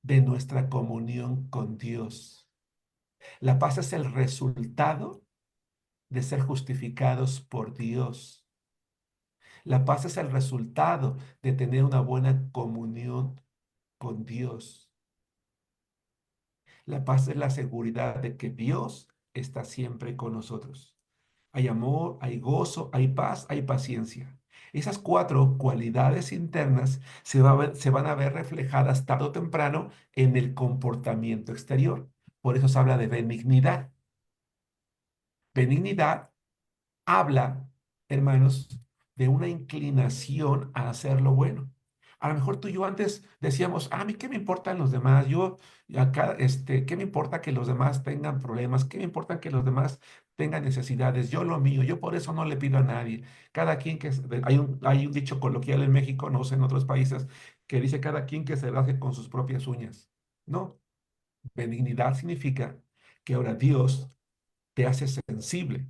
de nuestra comunión con Dios. La paz es el resultado de ser justificados por Dios. La paz es el resultado de tener una buena comunión con Dios. La paz es la seguridad de que Dios está siempre con nosotros. Hay amor, hay gozo, hay paz, hay paciencia. Esas cuatro cualidades internas se van a ver reflejadas tarde o temprano en el comportamiento exterior. Por eso se habla de benignidad. Benignidad habla, hermanos, de una inclinación a hacer lo bueno. A lo mejor tú y yo antes decíamos, a mí qué me importan los demás, yo acá, qué me importa que los demás tengan problemas, qué me importa que los demás tenga necesidades, yo lo mío, yo por eso no le pido a nadie. Cada quien hay un dicho coloquial en México, no sé en otros países, que dice cada quien que se rasgue con sus propias uñas. No, benignidad significa que ahora Dios te hace sensible,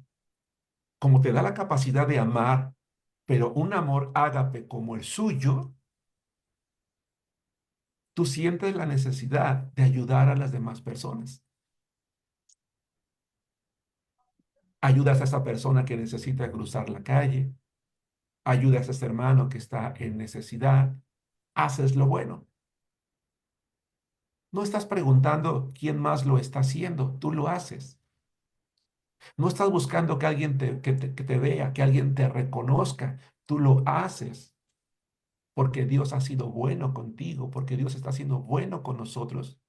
como te da la capacidad de amar, pero un amor ágape como el suyo, tú sientes la necesidad de ayudar a las demás personas. Ayudas a esa persona que necesita cruzar la calle, ayudas a ese hermano que está en necesidad, haces lo bueno. No estás preguntando quién más lo está haciendo, tú lo haces. No estás buscando que alguien que te vea, que alguien te reconozca, tú lo haces porque Dios ha sido bueno contigo, porque Dios está siendo bueno con nosotros.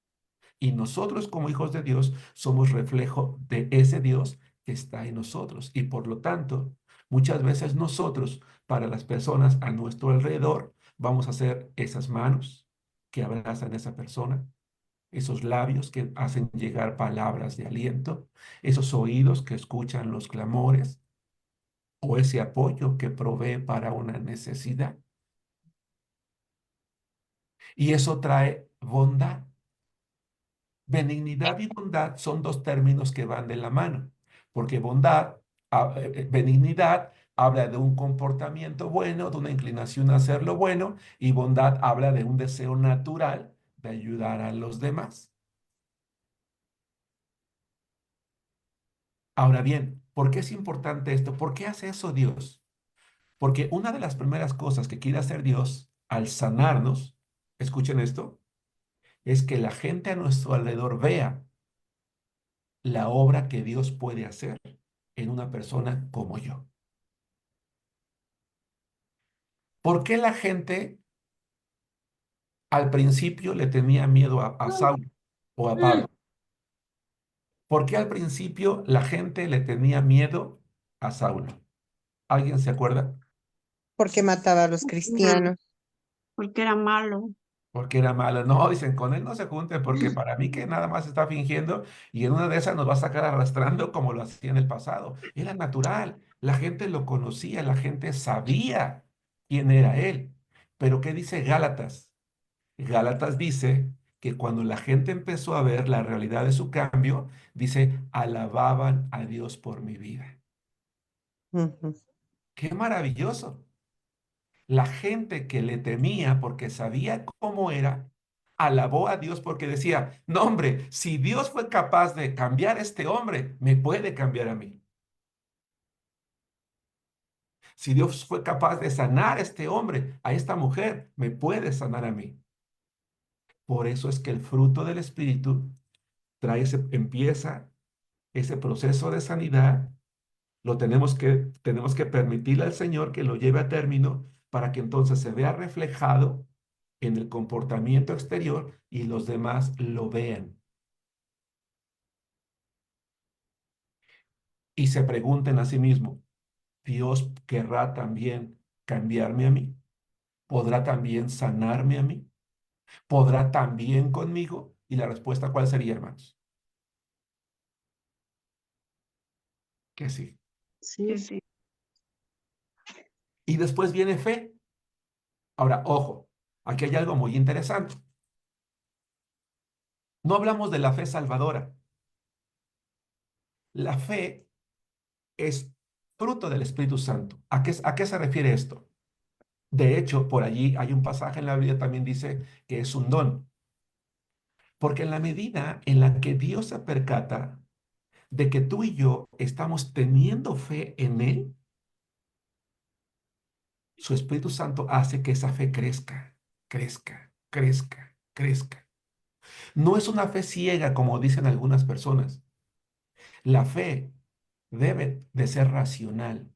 Y nosotros como hijos de Dios somos reflejo de ese Dios que está en nosotros. Y por lo tanto, muchas veces nosotros, para las personas a nuestro alrededor, vamos a ser esas manos que abrazan a esa persona, esos labios que hacen llegar palabras de aliento, esos oídos que escuchan los clamores o ese apoyo que provee para una necesidad. Y eso trae bondad. Benignidad y bondad son dos términos que van de la mano, porque benignidad habla de un comportamiento bueno, de una inclinación a hacer lo bueno, y bondad habla de un deseo natural de ayudar a los demás. Ahora bien, ¿por qué es importante esto? ¿Por qué hace eso Dios? Porque una de las primeras cosas que quiere hacer Dios al sanarnos, escuchen esto, es que la gente a nuestro alrededor vea la obra que Dios puede hacer en una persona como yo. ¿Por qué la gente al principio le tenía miedo a Saulo o a Pablo? ¿Por qué al principio la gente le tenía miedo a Saulo? ¿Alguien se acuerda? Porque mataba a los cristianos. Porque era malo. Porque era malo. No, dicen, con él no se junte porque para mí que nada más está fingiendo y en una de esas nos va a sacar arrastrando como lo hacía en el pasado. Era natural. La gente lo conocía, la gente sabía quién era él. Pero ¿qué dice Gálatas? Gálatas dice que cuando la gente empezó a ver la realidad de su cambio, dice, alababan a Dios por mi vida. Ujú. ¡Qué maravilloso! La gente que le temía porque sabía cómo era, alabó a Dios porque decía, no hombre, si Dios fue capaz de cambiar a este hombre, me puede cambiar a mí. Si Dios fue capaz de sanar a este hombre, a esta mujer, me puede sanar a mí. Por eso es que el fruto del Espíritu empieza ese proceso de sanidad. Tenemos que permitirle al Señor que lo lleve a término para que entonces se vea reflejado en el comportamiento exterior y los demás lo vean. Y se pregunten a sí mismos, ¿Dios querrá también cambiarme a mí? ¿Podrá también sanarme a mí? ¿Podrá también conmigo? Y la respuesta, ¿cuál sería, hermanos? Que sí. Sí, sí. Y después viene fe. Ahora, ojo, aquí hay algo muy interesante. No hablamos de la fe salvadora. La fe es fruto del Espíritu Santo. A qué se refiere esto? De hecho, por allí hay un pasaje en la Biblia también dice que es un don. Porque en la medida en la que Dios se percata de que tú y yo estamos teniendo fe en Él, su Espíritu Santo hace que esa fe crezca, crezca, crezca, crezca. No es una fe ciega como dicen algunas personas. La fe debe de ser racional.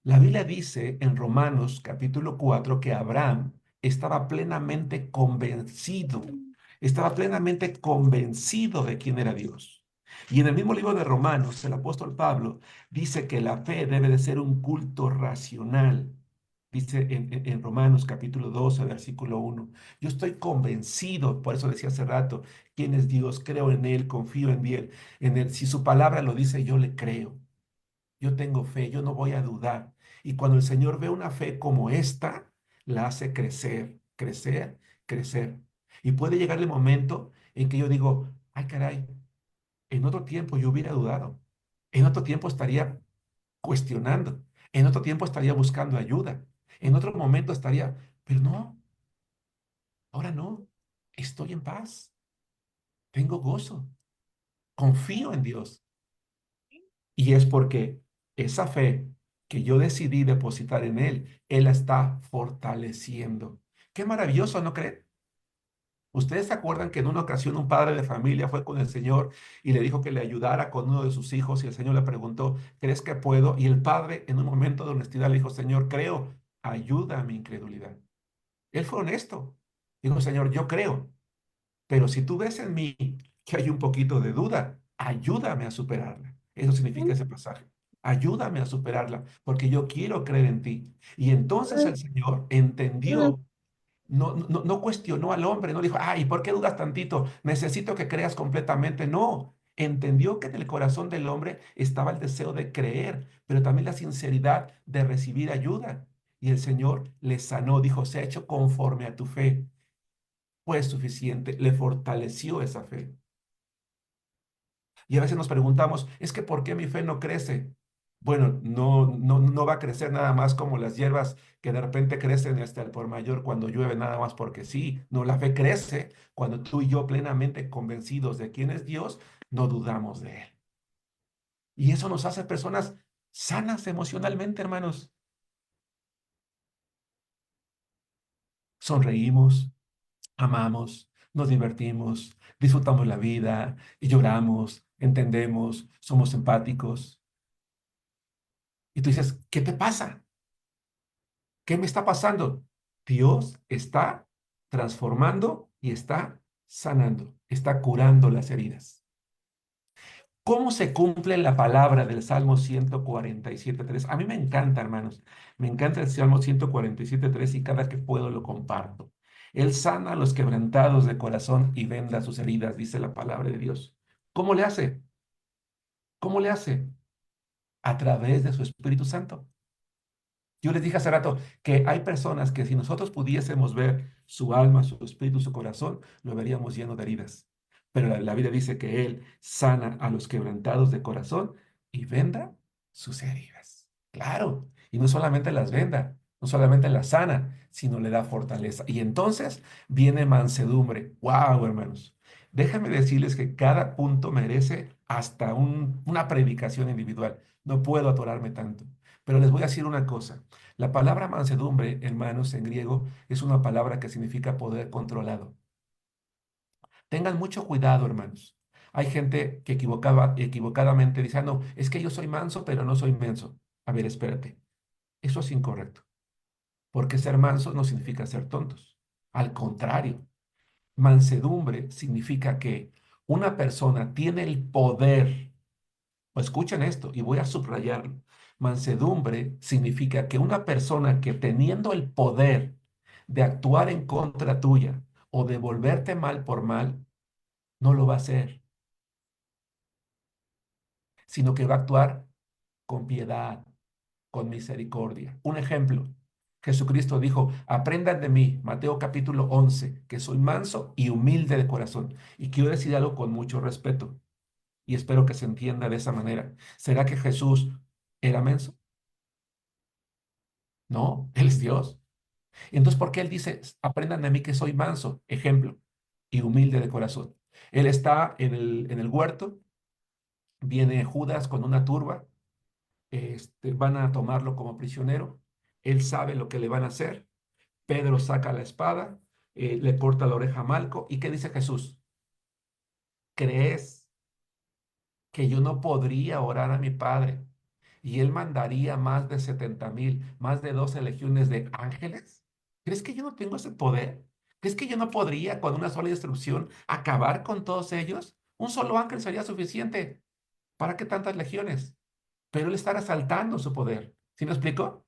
La Biblia dice en Romanos capítulo 4 que Abraham estaba plenamente convencido de quién era Dios. Y en el mismo libro de Romanos, el apóstol Pablo dice que la fe debe de ser un culto racional. Dice en Romanos capítulo 12, versículo 1. Yo estoy convencido, por eso decía hace rato, quién es Dios, creo en Él, confío en Él. Si su palabra lo dice, yo le creo. Yo tengo fe, yo no voy a dudar. Y cuando el Señor ve una fe como esta, la hace crecer, crecer, crecer. Y puede llegar el momento en que yo digo, ay caray, en otro tiempo yo hubiera dudado. En otro tiempo estaría cuestionando. En otro tiempo estaría buscando ayuda. En otro momento estaría, pero no, ahora no. Estoy en paz. Tengo gozo. Confío en Dios. Y es porque esa fe que yo decidí depositar en Él la está fortaleciendo. Qué maravilloso, ¿no creen? ¿Ustedes se acuerdan que en una ocasión un padre de familia fue con el Señor y le dijo que le ayudara con uno de sus hijos y el Señor le preguntó, ¿crees que puedo? Y el padre en un momento de honestidad le dijo, Señor, creo, ayuda a mi incredulidad. Él fue honesto. Dijo, Señor, yo creo, pero si tú ves en mí que hay un poquito de duda, ayúdame a superarla. Eso significa ese pasaje. Ayúdame a superarla, porque yo quiero creer en ti. Y entonces el Señor entendió, no cuestionó al hombre, no dijo, ay, ¿por qué dudas tantito? Necesito que creas completamente. No, entendió que en el corazón del hombre estaba el deseo de creer, pero también la sinceridad de recibir ayuda. Y el Señor le sanó, dijo, se ha hecho conforme a tu fe. Fue suficiente, le fortaleció esa fe. Y a veces nos preguntamos, es que ¿por qué mi fe no crece? Bueno, no va a crecer nada más como las hierbas que de repente crecen hasta el por mayor cuando llueve nada más porque sí. No, la fe crece cuando tú y yo plenamente convencidos de quién es Dios, no dudamos de Él. Y eso nos hace personas sanas emocionalmente, hermanos. Sonreímos, amamos, nos divertimos, disfrutamos la vida y lloramos, entendemos, somos empáticos. Y tú dices, ¿qué te pasa? ¿Qué me está pasando? Dios está transformando y está sanando, está curando las heridas. ¿Cómo se cumple la palabra del Salmo 147.3? A mí me encanta, hermanos. Me encanta el Salmo 147.3 y cada que puedo lo comparto. Él sana a los quebrantados de corazón y venda sus heridas, dice la palabra de Dios. ¿Cómo le hace? ¿Cómo le hace? A través de su Espíritu Santo. Yo les dije hace rato que hay personas que si nosotros pudiésemos ver su alma, su espíritu, su corazón, lo veríamos lleno de heridas. Pero la Biblia dice que Él sana a los quebrantados de corazón y venda sus heridas. Claro, y no solamente las venda, no solamente las sana, sino le da fortaleza. Y entonces viene mansedumbre. ¡Wow, hermanos! Déjenme decirles que cada punto merece hasta una predicación individual. No puedo atorarme tanto. Pero les voy a decir una cosa. La palabra mansedumbre, hermanos, en griego, es una palabra que significa poder controlado. Tengan mucho cuidado, hermanos. Hay gente que equivocadamente dice, ah, no, es que yo soy manso, pero no soy menso. A ver, espérate. Eso es incorrecto. Porque ser manso no significa ser tontos. Al contrario, mansedumbre significa que una persona tiene el poder. O escuchen esto y voy a subrayarlo. Mansedumbre significa que una persona que teniendo el poder de actuar en contra tuya o de volverte mal por mal, no lo va a hacer, sino que va a actuar con piedad, con misericordia. Un ejemplo, Jesucristo dijo, aprendan de mí, Mateo capítulo 11, que soy manso y humilde de corazón. Y quiero decir algo con mucho respeto y espero que se entienda de esa manera. ¿Será que Jesús era menso? No, Él es Dios. Entonces, ¿por qué Él dice, aprendan de mí que soy manso, ejemplo, y humilde de corazón? Él está en el huerto, viene Judas con una turba, van a tomarlo como prisionero, Él sabe lo que le van a hacer, Pedro saca la espada, le corta la oreja a Malco, ¿y qué dice Jesús? ¿Crees que yo no podría orar a mi Padre y Él mandaría más de 70,000, más de 12 legiones de ángeles? ¿Crees que yo no tengo ese poder? ¿Crees que yo no podría con una sola instrucción acabar con todos ellos? Un solo ángel sería suficiente. ¿Para qué tantas legiones? Pero Él está resaltando su poder. ¿Sí me explico?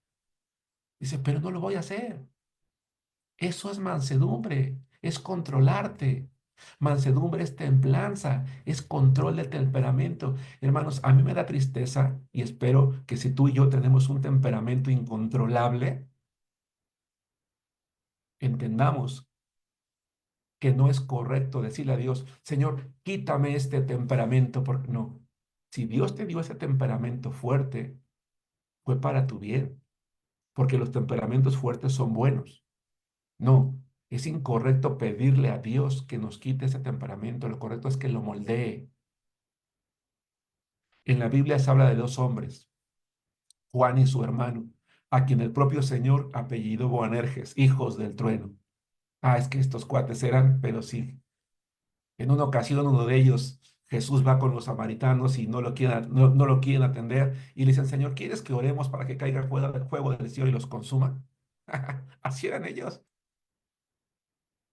Dice, pero no lo voy a hacer. Eso es mansedumbre, es controlarte. Mansedumbre es templanza, es control del temperamento. Hermanos, a mí me da tristeza y espero que si tú y yo tenemos un temperamento incontrolable, entendamos que no es correcto decirle a Dios, Señor, quítame este temperamento, porque no. Si Dios te dio ese temperamento fuerte, fue para tu bien, porque los temperamentos fuertes son buenos. No, es incorrecto pedirle a Dios que nos quite ese temperamento. Lo correcto es que lo moldee. En la Biblia se habla de dos hombres, Juan y su hermano, a quien el propio Señor apellidó Boanerges, hijos del trueno. Ah, es que estos cuates eran, pero sí. En una ocasión uno de ellos, Jesús va con los samaritanos y no lo quieren atender y le dicen, Señor, ¿quieres que oremos para que caiga fuego del cielo y los consuma? Así eran ellos.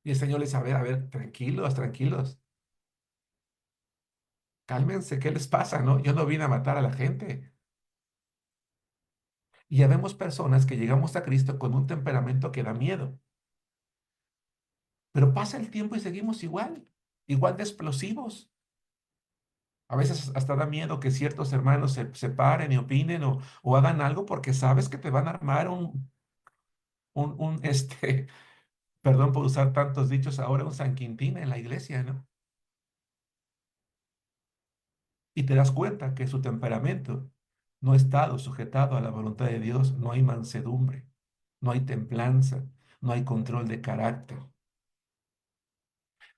Y el Señor les dice, a ver, tranquilos, tranquilos. Cálmense, ¿qué les pasa, no? Yo no vine a matar a la gente. Y ya vemos personas que llegamos a Cristo con un temperamento que da miedo. Pero pasa el tiempo y seguimos igual, igual de explosivos. A veces hasta da miedo que ciertos hermanos se paren y opinen o hagan algo porque sabes que te van a armar perdón por usar tantos dichos ahora, un San Quintín en la iglesia, ¿no? Y te das cuenta que su temperamento no ha estado sujetado a la voluntad de Dios, no hay mansedumbre, no hay templanza, no hay control de carácter.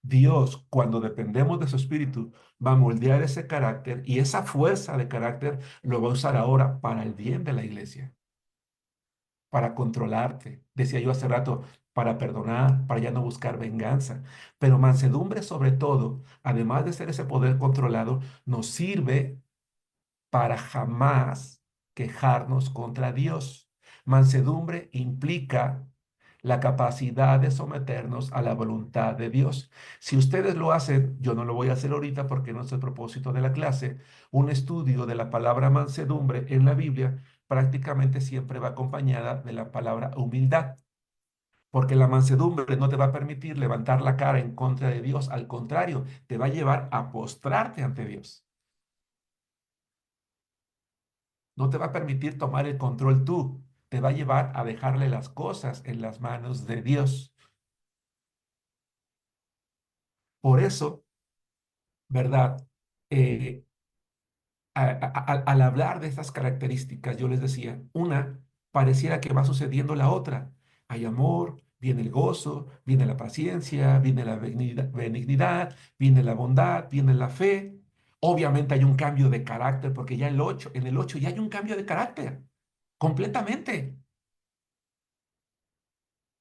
Dios, cuando dependemos de su espíritu, va a moldear ese carácter y esa fuerza de carácter lo va a usar ahora para el bien de la iglesia, para controlarte. Decía yo hace rato, para perdonar, para ya no buscar venganza. Pero mansedumbre sobre todo, además de ser ese poder controlado, nos sirve para jamás quejarnos contra Dios. Mansedumbre implica la capacidad de someternos a la voluntad de Dios. Si ustedes lo hacen, yo no lo voy a hacer ahorita porque no es el propósito de la clase, un estudio de la palabra mansedumbre en la Biblia prácticamente siempre va acompañada de la palabra humildad. Porque la mansedumbre no te va a permitir levantar la cara en contra de Dios, al contrario, te va a llevar a postrarte ante Dios. No te va a permitir tomar el control tú, te va a llevar a dejarle las cosas en las manos de Dios. Por eso, ¿verdad? Eh, al hablar de estas características, yo les decía, una, pareciera que va sucediendo la otra. Hay amor, viene el gozo, viene la paciencia, viene la benignidad, viene la bondad, viene la fe. Obviamente hay un cambio de carácter, porque ya en el 8 ya hay un cambio de carácter, completamente.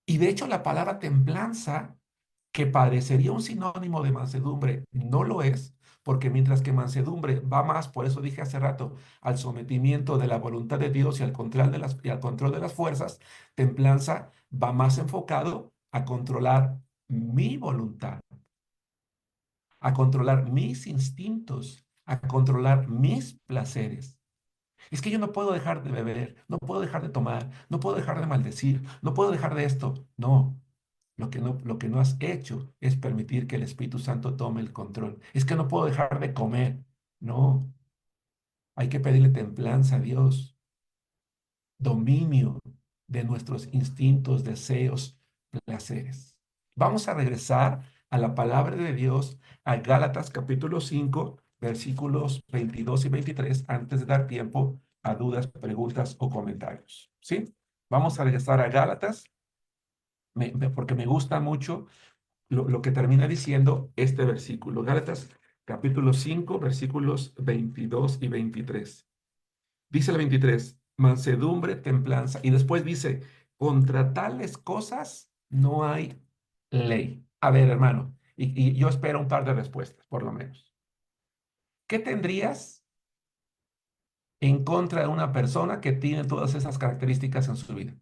Y de hecho la palabra templanza, que parecería un sinónimo de mansedumbre, no lo es, porque mientras que mansedumbre va más, por eso dije hace rato, al sometimiento de la voluntad de Dios y al control de las fuerzas, templanza va más enfocado a controlar mi voluntad, a controlar mis instintos, a controlar mis placeres. Es que yo no puedo dejar de beber, no puedo dejar de tomar, no puedo dejar de maldecir, no puedo dejar de esto. No, lo que no has hecho es permitir que el Espíritu Santo tome el control. Es que no puedo dejar de comer. No, hay que pedirle templanza a Dios, dominio de nuestros instintos, deseos, placeres. Vamos a regresar a la palabra de Dios, a Gálatas capítulo 5, versículos 22 y 23, antes de dar tiempo a dudas, preguntas o comentarios. ¿Sí? Vamos a regresar a Gálatas, porque me gusta mucho lo que termina diciendo este versículo. Gálatas capítulo 5, versículos 22 y 23. Dice el 23, mansedumbre, templanza. Y después dice, contra tales cosas no hay ley. A ver, hermano, y yo espero un par de respuestas, por lo menos. ¿Qué tendrías en contra de una persona que tiene todas esas características en su vida?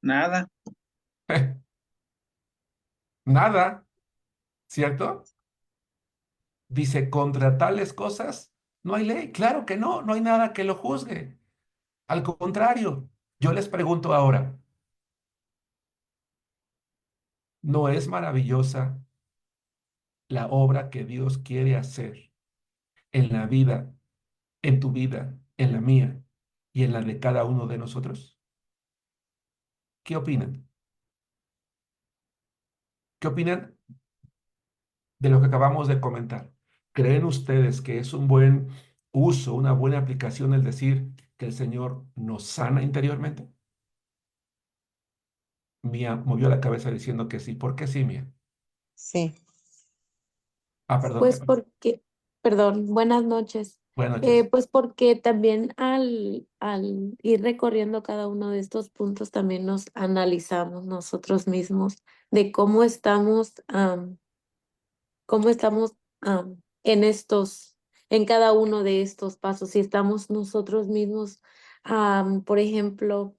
Nada. Nada, ¿cierto? Dice, contra tales cosas No hay ley, claro que no, no hay nada que lo juzgue. Al contrario, yo les pregunto ahora, ¿no es maravillosa la obra que Dios quiere hacer en la vida, en tu vida, en la mía y en la de cada uno de nosotros? ¿Qué opinan? ¿Qué opinan de lo que acabamos de comentar? ¿Creen ustedes que es un buen uso, una buena aplicación el decir que el Señor nos sana interiormente? Mía movió la cabeza diciendo que sí. ¿Por qué sí, Mía? Sí. Ah, perdón. Pues porque, perdón, buenas noches. Buenas noches. Pues porque también al ir recorriendo cada uno de estos puntos, también nos analizamos nosotros mismos de cómo estamos en en cada uno de estos pasos. Si estamos nosotros mismos, por ejemplo,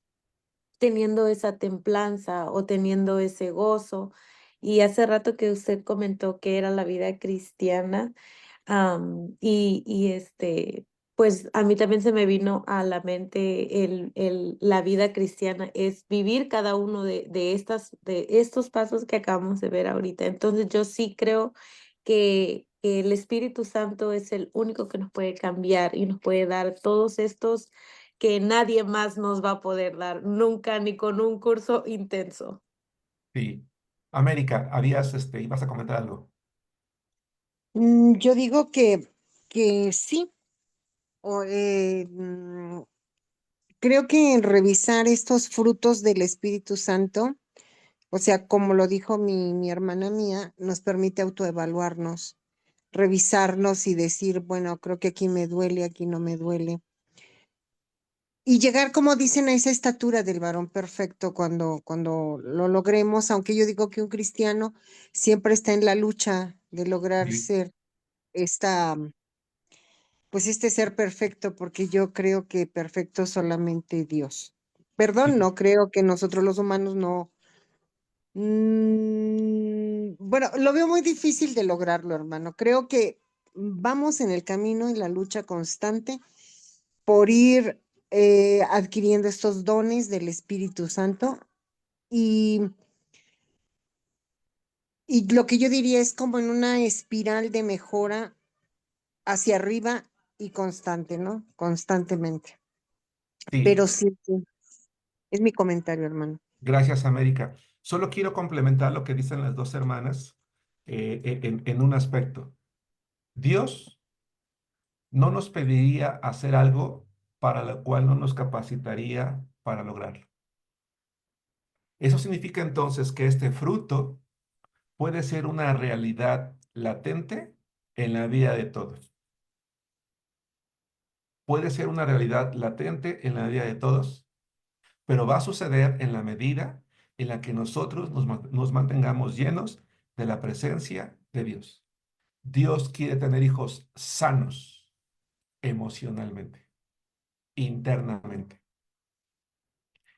teniendo esa templanza o teniendo ese gozo. Y hace rato que usted comentó que era la vida cristiana, pues a mí también se me vino a la mente la vida cristiana es vivir cada uno de estos pasos que acabamos de ver ahorita. Entonces yo sí creo que el Espíritu Santo es el único que nos puede cambiar y nos puede dar todos estos que nadie más nos va a poder dar, nunca, ni con un curso intenso. Sí. América, ibas a comentar algo. Yo digo que sí. O, creo que revisar estos frutos del Espíritu Santo, o sea, como lo dijo mi hermana mía, nos permite autoevaluarnos, revisarnos y decir, bueno, creo que aquí me duele, aquí no me duele. Y llegar, como dicen, a esa estatura del varón perfecto cuando lo logremos, aunque yo digo que un cristiano siempre está en la lucha de lograr Sí. ser esta, pues este ser perfecto, porque yo creo que perfecto solamente Dios. Perdón, Sí. no creo que nosotros los humanos no. Bueno, lo veo muy difícil de lograrlo, hermano. Creo que vamos en el camino, en la lucha constante por ir adquiriendo estos dones del Espíritu Santo y, y lo que yo diría es como en una espiral de mejora hacia arriba y constante, ¿no? Constantemente. Sí. Pero sí, sí, es mi comentario, hermano. Gracias, América. Solo quiero complementar lo que dicen las dos hermanas en un aspecto. Dios no nos pediría hacer algo para lo cual no nos capacitaría para lograrlo. Eso significa entonces que este fruto puede ser una realidad latente en la vida de todos. Puede ser una realidad latente en la vida de todos, pero va a suceder en la medida en la que nosotros nos mantengamos llenos de la presencia de Dios. Dios quiere tener hijos sanos emocionalmente, internamente.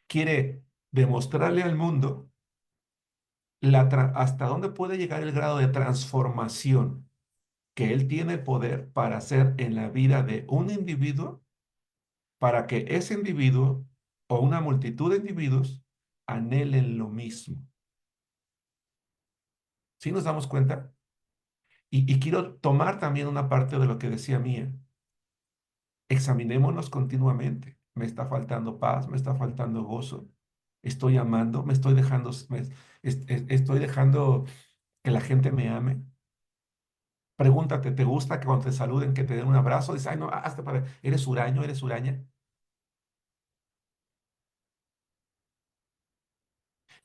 Quiere demostrarle al mundo hasta dónde puede llegar el grado de transformación que Él tiene el poder para hacer en la vida de un individuo, para que ese individuo o una multitud de individuos anhelen lo mismo. ¿Sí nos damos cuenta? Y quiero tomar también una parte de lo que decía Mía. Examinémonos continuamente. Me está faltando paz, me está faltando gozo. Estoy amando, me estoy dejando, estoy dejando que la gente me ame. Pregúntate, ¿te gusta que cuando te saluden, que te den un abrazo? Dices, ay, no, hasta para, eres huraño, eres huraña.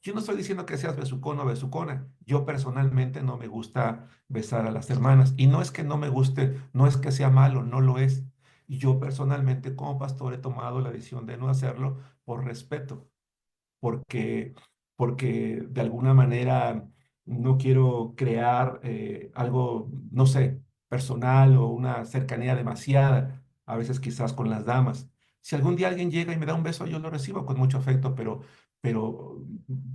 Yo no estoy diciendo que seas besucón o besucona. Yo personalmente no me gusta besar a las hermanas. Y no es que no me guste, no es que sea malo, no lo es. Y yo personalmente como pastor he tomado la decisión de no hacerlo por respeto, porque, porque de alguna manera no quiero crear algo, no sé, personal o una cercanía demasiada, a veces quizás con las damas. Si algún día alguien llega y me da un beso, yo lo recibo con mucho afecto, pero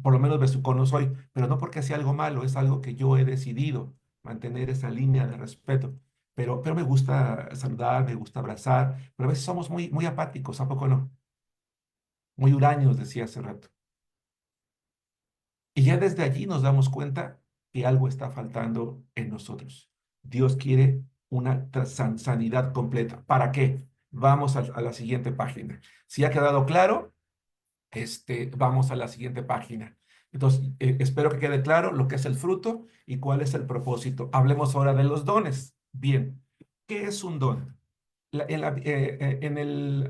por lo menos besucón no soy, pero no porque sea algo malo, es algo que yo he decidido mantener esa línea de respeto. pero me gusta saludar, me gusta abrazar, pero a veces somos muy apáticos, ¿a poco no? Muy huraños, decía hace rato. Y ya desde allí nos damos cuenta que algo está faltando en nosotros. Dios quiere una sanidad completa. ¿Para qué? Vamos a la siguiente página. Si ha quedado claro, vamos a la siguiente página. Entonces, espero que quede claro lo que es el fruto y cuál es el propósito. Hablemos ahora de los dones. Bien, ¿qué es un don? En el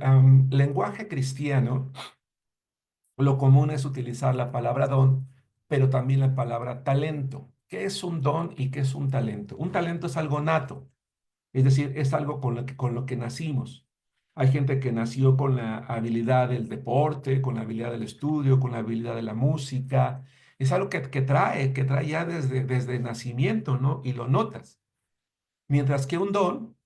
lenguaje cristiano, lo común es utilizar la palabra don, pero también la palabra talento. ¿Qué es un don y qué es un talento? Un talento es algo nato, es decir, es algo con lo que nacimos. Hay gente que nació con la habilidad del deporte, con la habilidad del estudio, con la habilidad de la música. Es algo que trae ya desde nacimiento, ¿no? Y lo notas. Mientras que un don,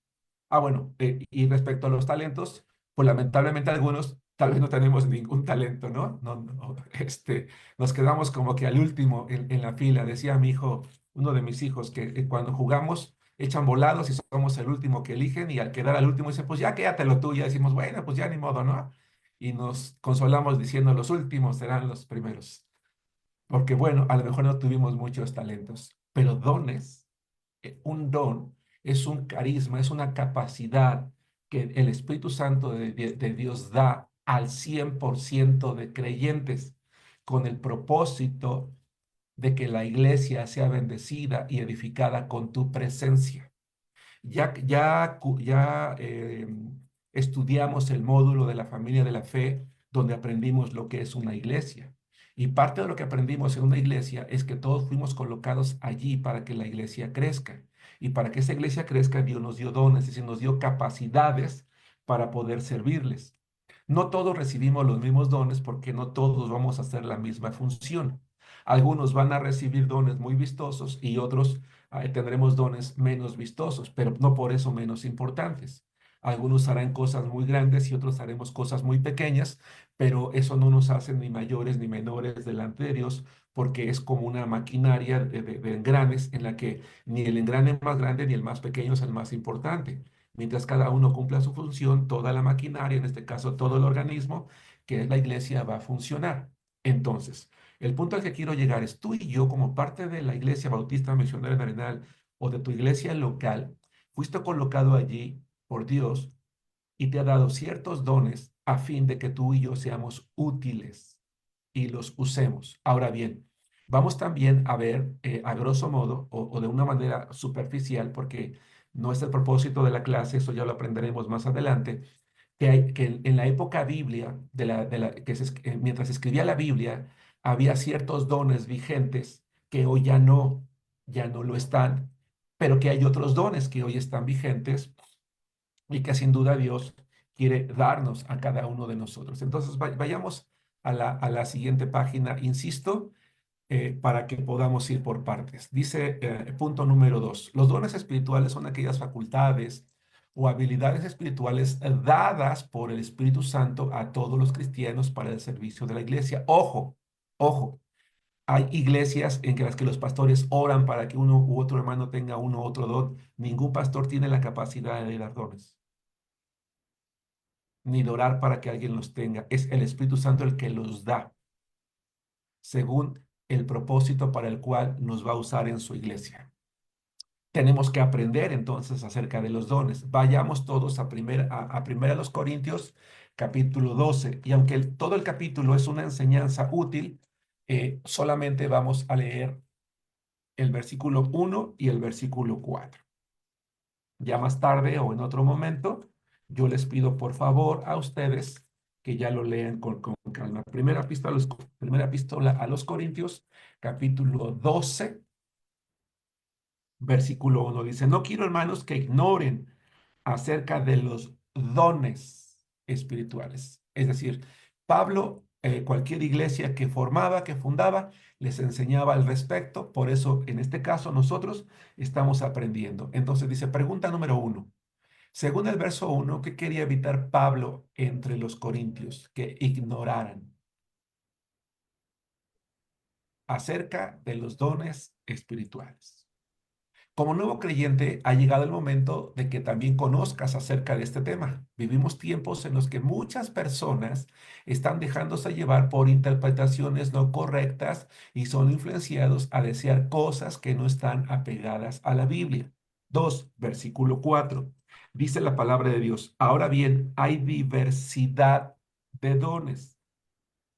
bueno, y respecto a los talentos, pues lamentablemente algunos tal vez no tenemos ningún talento, ¿no? No, nos quedamos como que al último en la fila. Decía mi hijo, uno de mis hijos, que cuando jugamos echan volados y somos el último que eligen y al quedar al último dice, pues ya quédatelo tú, ya decimos, bueno, pues ya ni modo, ¿no? Y nos consolamos diciendo, los últimos serán los primeros. Porque bueno, a lo mejor no tuvimos muchos talentos, pero dones, un don es un carisma, es una capacidad que el Espíritu Santo de Dios da al 100% de creyentes con el propósito de que la iglesia sea bendecida y edificada con tu presencia. Ya estudiamos el módulo de la familia de la fe, donde aprendimos lo que es una iglesia. Y parte de lo que aprendimos en una iglesia es que todos fuimos colocados allí para que la iglesia crezca. Y para que esa iglesia crezca, Dios nos dio dones, es decir, nos dio capacidades para poder servirles. No todos recibimos los mismos dones porque no todos vamos a hacer la misma función. Algunos van a recibir dones muy vistosos y otros tendremos dones menos vistosos, pero no por eso menos importantes. Algunos harán cosas muy grandes y otros haremos cosas muy pequeñas, pero eso no nos hace ni mayores ni menores delante de Dios, porque es como una maquinaria de engranes en la que ni el engrane más grande ni el más pequeño es el más importante. Mientras cada uno cumpla su función, toda la maquinaria, en este caso todo el organismo, que es la iglesia, va a funcionar. Entonces, el punto al que quiero llegar es tú y yo, como parte de la Iglesia Bautista Misionera en Arenal o de tu iglesia local, fuiste colocado allí por Dios y te ha dado ciertos dones a fin de que tú y yo seamos útiles y los usemos. Ahora bien, vamos también a ver, a grosso modo o de una manera superficial, porque no es el propósito de la clase, eso ya lo aprenderemos más adelante, que en la época Biblia, mientras se escribía la Biblia, había ciertos dones vigentes que hoy ya no lo están, pero que hay otros dones que hoy están vigentes y que sin duda Dios quiere darnos a cada uno de nosotros. Entonces, vayamos a la siguiente página, insisto, para que podamos ir por partes. Dice, punto número 2, los dones espirituales son aquellas facultades o habilidades espirituales dadas por el Espíritu Santo a todos los cristianos para el servicio de la iglesia. Ojo, ojo, hay iglesias en las que los pastores oran para que uno u otro hermano tenga uno u otro don. Ningún pastor tiene la capacidad de dar dones, ni de orar para que alguien los tenga. Es el Espíritu Santo el que los da, según el propósito para el cual nos va a usar en su iglesia. Tenemos que aprender entonces acerca de los dones. Vayamos todos a primera los Corintios, capítulo 12. Y aunque todo el capítulo es una enseñanza útil, solamente vamos a leer el versículo 1 y el versículo 4. Ya más tarde o en otro momento, yo les pido por favor a ustedes que ya lo lean con calma. Primera epístola a los Corintios, capítulo 12, versículo 1. Dice, no quiero, hermanos, que ignoren acerca de los dones espirituales. Es decir, Pablo, cualquier iglesia que formaba, que fundaba, les enseñaba al respecto. Por eso, en este caso, nosotros estamos aprendiendo. Entonces dice, pregunta número 1. Según el verso 1, ¿qué quería evitar Pablo entre los corintios? Que ignoraran acerca de los dones espirituales. Como nuevo creyente, ha llegado el momento de que también conozcas acerca de este tema. Vivimos tiempos en los que muchas personas están dejándose llevar por interpretaciones no correctas y son influenciados a desear cosas que no están apegadas a la Biblia. 2, versículo 4. Dice la palabra de Dios: ahora bien, hay diversidad de dones.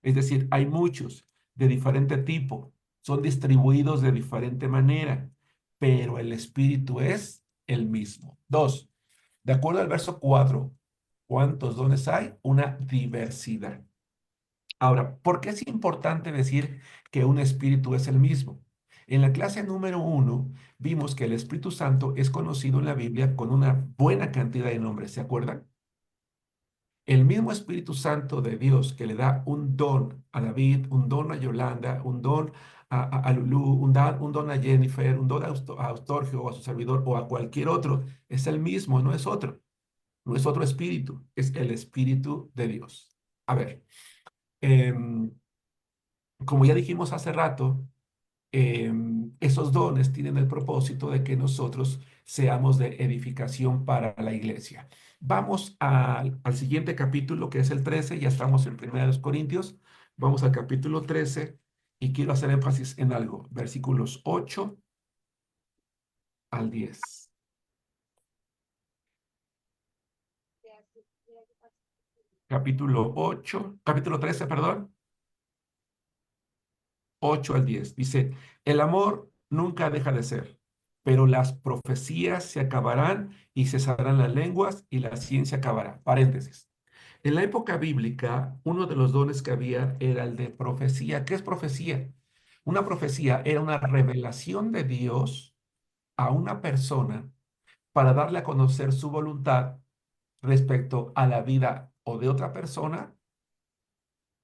Es decir, hay muchos de diferente tipo, son distribuidos de diferente manera, pero el Espíritu es el mismo. 2, de acuerdo al verso 4, ¿cuántos dones hay? Una diversidad. Ahora, ¿por qué es importante decir que un espíritu es el mismo? En la clase número 1 vimos que el Espíritu Santo es conocido en la Biblia con una buena cantidad de nombres, ¿se acuerdan? El mismo Espíritu Santo de Dios que le da un don a David, un don a Yolanda, un don a Lulú, un don a Jennifer, un don a Astorgio o a su servidor o a cualquier otro, es el mismo, no es otro. No es otro espíritu, es el Espíritu de Dios. A ver, em, como ya dijimos hace rato, esos dones tienen el propósito de que nosotros seamos de edificación para la iglesia. Vamos al siguiente capítulo, que es el 13. Ya estamos en 1 Corintios. Vamos al capítulo 13 y quiero hacer énfasis en algo. Versículos 8 al 10. Capítulo 13, perdón. 8 al 10. Dice, el amor nunca deja de ser, pero las profecías se acabarán y cesarán las lenguas y la ciencia acabará. Paréntesis. En la época bíblica, uno de los dones que había era el de profecía. ¿Qué es profecía? Una profecía era una revelación de Dios a una persona para darle a conocer su voluntad respecto a la vida o de otra persona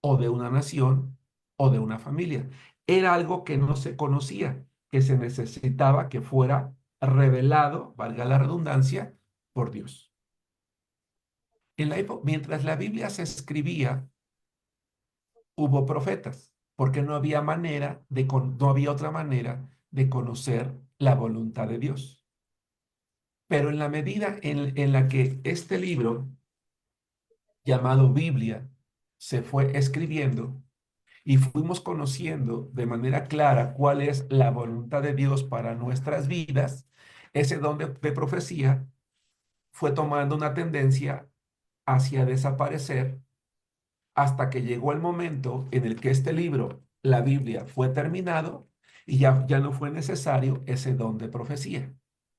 o de una nación o de una familia. Era algo que no se conocía, que se necesitaba que fuera revelado, valga la redundancia, por Dios. En la época, mientras la Biblia se escribía, hubo profetas, porque no había no había otra manera de conocer la voluntad de Dios. Pero en la medida en la que este libro, llamado Biblia, se fue escribiendo, y fuimos conociendo de manera clara cuál es la voluntad de Dios para nuestras vidas, ese don de profecía fue tomando una tendencia hacia desaparecer hasta que llegó el momento en el que este libro, la Biblia, fue terminado y ya no fue necesario ese don de profecía.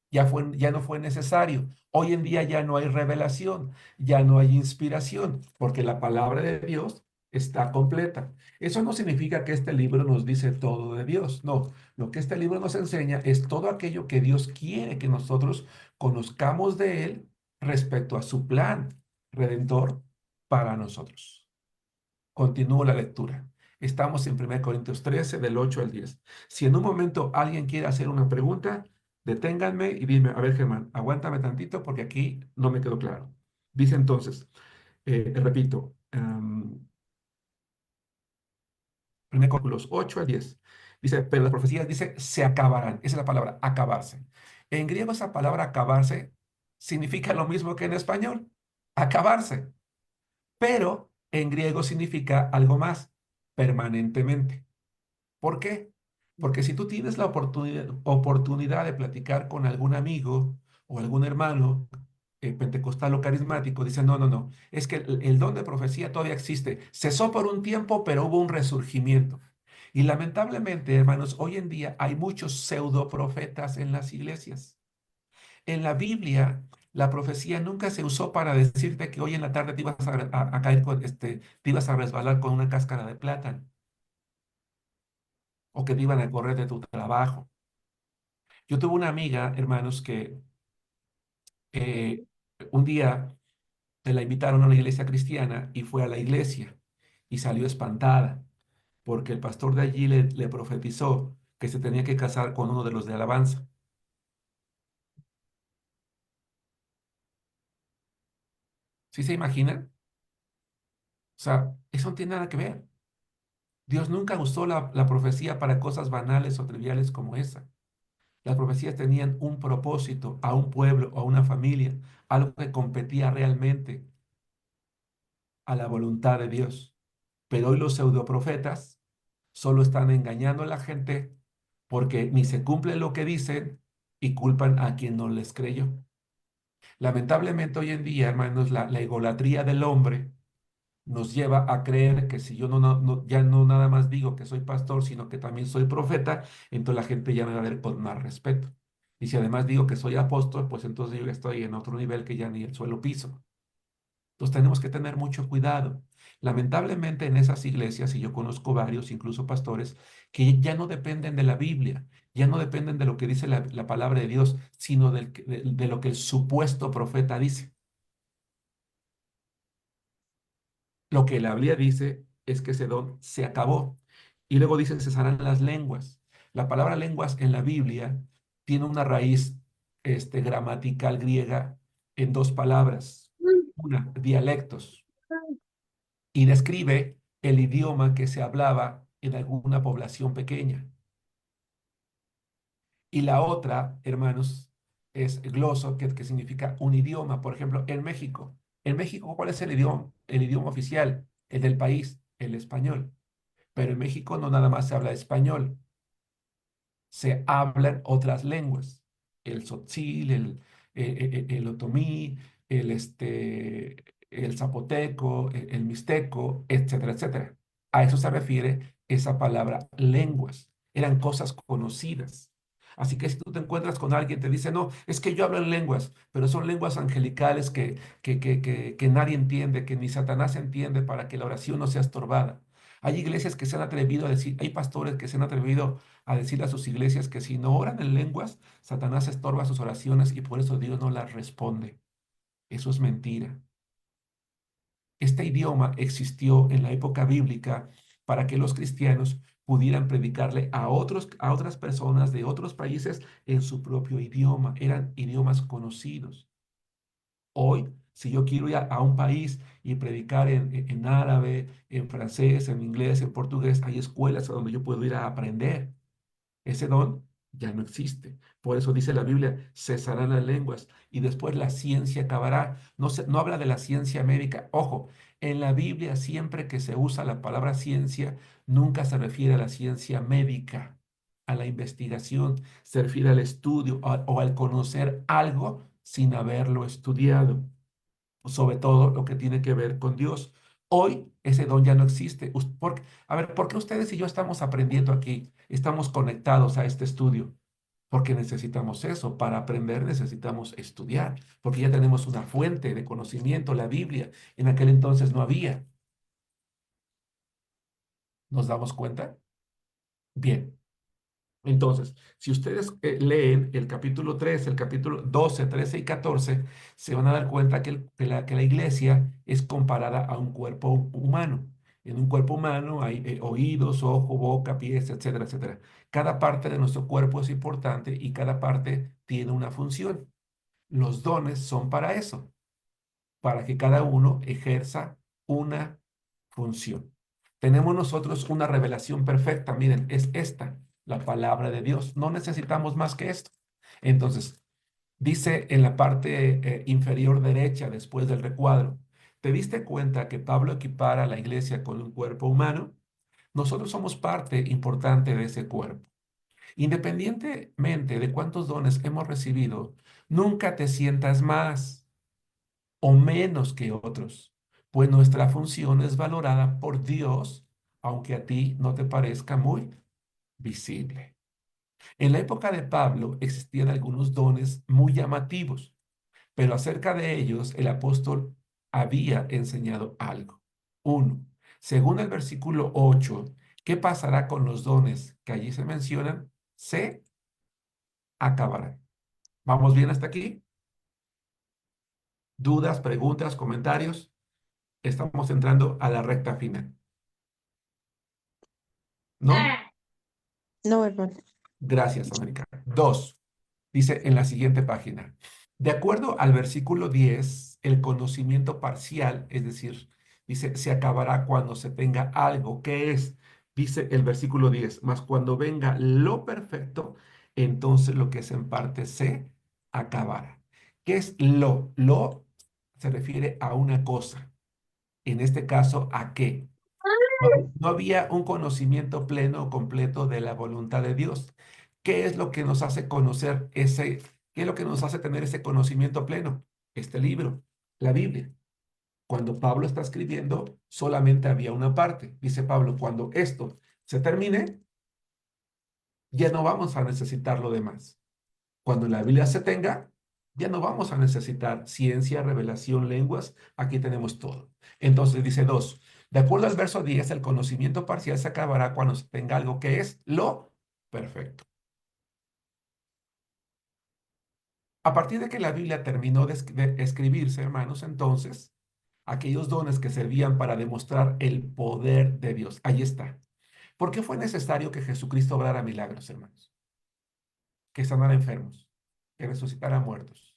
Ya no fue necesario. Hoy en día ya no hay revelación, ya no hay inspiración, porque la palabra de Dios está completa. Eso no significa que este libro nos dice todo de Dios. No, lo que este libro nos enseña es todo aquello que Dios quiere que nosotros conozcamos de Él respecto a su plan redentor para nosotros. Continúo la lectura. Estamos en 1 Corintios 13, del 8 al 10. Si en un momento alguien quiere hacer una pregunta, deténganme y dime, a ver, Germán, aguántame tantito porque aquí no me quedó claro. Dice entonces, repito, 1 Corintios 8 al 10. Dice, pero las profecías, dice, se acabarán. Esa es la palabra, acabarse. En griego esa palabra acabarse significa lo mismo que en español, acabarse. Pero en griego significa algo más, permanentemente. ¿Por qué? Porque si tú tienes la oportunidad de platicar con algún amigo o algún hermano pentecostal o carismático, dicen, no, no, no, es que el don de profecía todavía existe. Cesó por un tiempo, pero hubo un resurgimiento. Y lamentablemente, hermanos, hoy en día hay muchos pseudoprofetas en las iglesias. En la Biblia, la profecía nunca se usó para decirte que hoy en la tarde te ibas a caer te ibas a resbalar con una cáscara de plátano o que te iban a correr de tu trabajo. Yo tuve una amiga, hermanos, que eh, un día la invitaron a una iglesia cristiana y fue a la iglesia y salió espantada porque el pastor de allí le profetizó que se tenía que casar con uno de los de alabanza. ¿Sí se imaginan? O sea, eso no tiene nada que ver. Dios nunca usó la profecía para cosas banales o triviales como esa. Las profecías tenían un propósito a un pueblo o a una familia, algo que competía realmente a la voluntad de Dios. Pero hoy los pseudoprofetas solo están engañando a la gente porque ni se cumple lo que dicen y culpan a quien no les creyó. Lamentablemente hoy en día, hermanos, la idolatría del hombre nos lleva a creer que si yo ya no nada más digo que soy pastor, sino que también soy profeta, entonces la gente ya me va a ver con más respeto. Y si además digo que soy apóstol, pues entonces yo ya estoy en otro nivel que ya ni el suelo piso. Entonces tenemos que tener mucho cuidado. Lamentablemente en esas iglesias, y yo conozco varios, incluso pastores, que ya no dependen de la Biblia, ya no dependen de lo que dice la palabra de Dios, sino de lo que el supuesto profeta dice. Lo que la Biblia dice es que ese don se acabó. Y luego dice, cesarán las lenguas. La palabra lenguas en la Biblia tiene una raíz gramatical griega en dos palabras. Una, dialectos, y describe el idioma que se hablaba en alguna población pequeña. Y la otra, hermanos, es gloso, que significa un idioma. Por ejemplo, en México. En México, ¿cuál es el idioma? El idioma oficial, el del país, el español. Pero en México no nada más se habla español, se hablan otras lenguas. El tzotzil, el otomí, el zapoteco, el mixteco, etcétera, etcétera. A eso se refiere esa palabra lenguas. Eran cosas conocidas. Así que si tú te encuentras con alguien, te dice, no, es que yo hablo en lenguas, pero son lenguas angelicales que nadie entiende, que ni Satanás entiende para que la oración no sea estorbada. Hay iglesias que se han atrevido a decir, hay pastores que se han atrevido a decirle a sus iglesias que si no oran en lenguas, Satanás estorba sus oraciones y por eso Dios no las responde. Eso es mentira. Este idioma existió en la época bíblica para que los cristianos pudieran predicarle a otras personas de otros países en su propio idioma. Eran idiomas conocidos. Hoy, si yo quiero ir a un país y predicar en árabe, en francés, en inglés, en portugués, hay escuelas a donde yo puedo ir a aprender. Ese don ya no existe. Por eso dice la Biblia, cesarán las lenguas y después la ciencia acabará. No habla de la ciencia médica. Ojo, en la Biblia siempre que se usa la palabra ciencia, nunca se refiere a la ciencia médica, a la investigación, se refiere al estudio o al conocer algo sin haberlo estudiado, sobre todo lo que tiene que ver con Dios. Hoy ese don ya no existe. A ver, ¿por qué ustedes y yo estamos aprendiendo aquí? Estamos conectados a este estudio. Porque necesitamos eso. Para aprender necesitamos estudiar. Porque ya tenemos una fuente de conocimiento, la Biblia. En aquel entonces no había. ¿Nos damos cuenta? Bien. Entonces, si ustedes leen el capítulo 3, el capítulo 12, 13 y 14, se van a dar cuenta que la iglesia es comparada a un cuerpo humano. En un cuerpo humano hay oídos, ojo, boca, pies, etcétera, etcétera. Cada parte de nuestro cuerpo es importante y cada parte tiene una función. Los dones son para eso, para que cada uno ejerza una función. Tenemos nosotros una revelación perfecta, miren, es esta, la palabra de Dios. No necesitamos más que esto. Entonces, dice en la parte inferior derecha, después del recuadro, ¿te diste cuenta que Pablo equipara a la iglesia con un cuerpo humano? Nosotros somos parte importante de ese cuerpo. Independientemente de cuántos dones hemos recibido, nunca te sientas más o menos que otros, pues nuestra función es valorada por Dios, aunque a ti no te parezca muy visible. En la época de Pablo existían algunos dones muy llamativos, pero acerca de ellos el apóstol había enseñado algo. Uno, según el versículo 8, ¿qué pasará con los dones que allí se mencionan? Se acabarán. ¿Vamos bien hasta aquí? ¿Dudas, preguntas, comentarios? Estamos entrando a la recta final. ¿No? No, hermano. Gracias, América. 2, dice en la siguiente página. De acuerdo al versículo 10, el conocimiento parcial, es decir, dice, se acabará cuando se tenga algo. ¿Qué es? Dice el versículo 10, mas cuando venga lo perfecto, entonces lo que es en parte se acabará. ¿Qué es lo? Lo se refiere a una cosa. En este caso, ¿a qué? No había un conocimiento pleno o completo de la voluntad de Dios. ¿Qué es lo que nos hace conocer qué es lo que nos hace tener ese conocimiento pleno? Este libro, la Biblia. Cuando Pablo está escribiendo, solamente había una parte. Dice Pablo, cuando esto se termine, ya no vamos a necesitar lo demás. Cuando la Biblia se tenga, ya no vamos a necesitar ciencia, revelación, lenguas. Aquí tenemos todo. Entonces dice 2. De acuerdo al verso 10, el conocimiento parcial se acabará cuando se tenga algo que es lo perfecto. A partir de que la Biblia terminó de escribirse, hermanos, entonces, aquellos dones que servían para demostrar el poder de Dios, ahí está. ¿Por qué fue necesario que Jesucristo obrara milagros, hermanos? Que sanara enfermos, que resucitara muertos,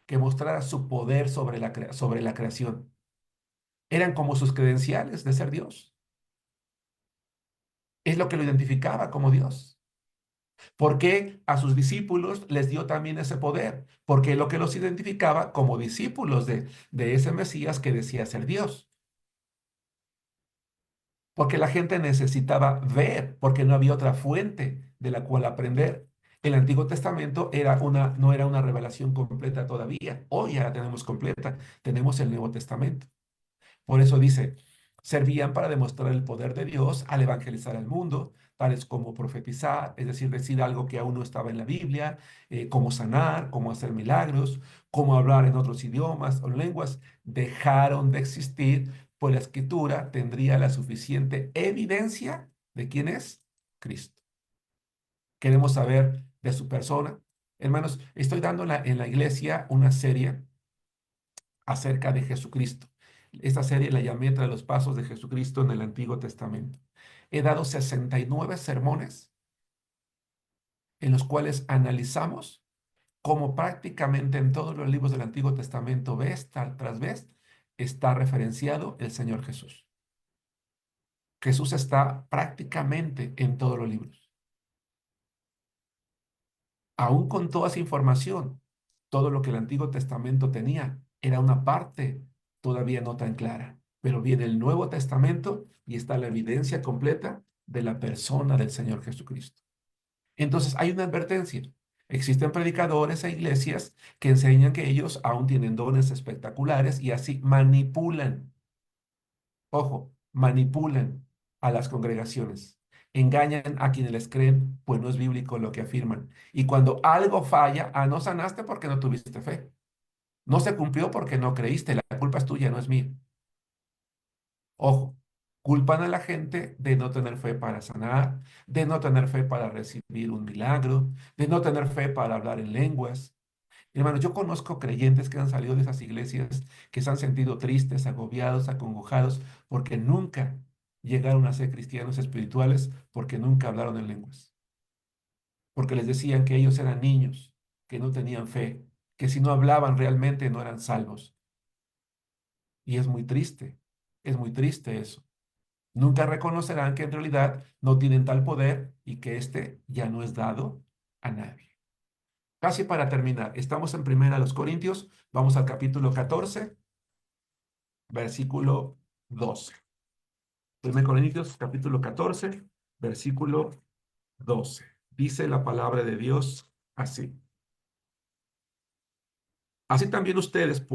que mostrara su poder sobre la creación. Eran como sus credenciales de ser Dios. Es lo que lo identificaba como Dios. ¿Por qué a sus discípulos les dio también ese poder? Porque es lo que los identificaba como discípulos de ese Mesías que decía ser Dios. Porque la gente necesitaba ver, porque no había otra fuente de la cual aprender. El Antiguo Testamento no era una revelación completa todavía. Hoy ya la tenemos completa. Tenemos el Nuevo Testamento. Por eso dice, servían para demostrar el poder de Dios al evangelizar al mundo, tales como profetizar, es decir algo que aún no estaba en la Biblia, cómo sanar, cómo hacer milagros, cómo hablar en otros idiomas o lenguas, dejaron de existir, pues la Escritura tendría la suficiente evidencia de quién es Cristo. Queremos saber de su persona. Hermanos, estoy dando en la iglesia una serie acerca de Jesucristo. Esta serie la llamé Entre los Pasos de Jesucristo en el Antiguo Testamento. He dado 69 sermones en los cuales analizamos cómo prácticamente en todos los libros del Antiguo Testamento, vez tras vez, está referenciado el Señor Jesús. Jesús está prácticamente en todos los libros. Aún con toda esa información, todo lo que el Antiguo Testamento tenía era una parte todavía no tan clara. Pero viene el Nuevo Testamento y está la evidencia completa de la persona del Señor Jesucristo. Entonces hay una advertencia. Existen predicadores e iglesias que enseñan que ellos aún tienen dones espectaculares y así manipulan, ojo, manipulan a las congregaciones. Engañan a quienes les creen, pues no es bíblico lo que afirman. Y cuando algo falla, no sanaste porque no tuviste fe. No se cumplió porque no creíste. La culpa es tuya, no es mía. Ojo, culpan a la gente de no tener fe para sanar, de no tener fe para recibir un milagro, de no tener fe para hablar en lenguas. Hermanos, yo conozco creyentes que han salido de esas iglesias que se han sentido tristes, agobiados, acongojados, porque nunca llegaron a ser cristianos espirituales, porque nunca hablaron en lenguas. Porque les decían que ellos eran niños, que no tenían fe, que si no hablaban realmente no eran salvos. Y es muy triste eso. Nunca reconocerán que en realidad no tienen tal poder y que éste ya no es dado a nadie. Casi para terminar, estamos en 1 Corintios, vamos al capítulo 14, versículo 12. 1 Corintios, capítulo 14, versículo 12. Dice la palabra de Dios así. Así también ustedes,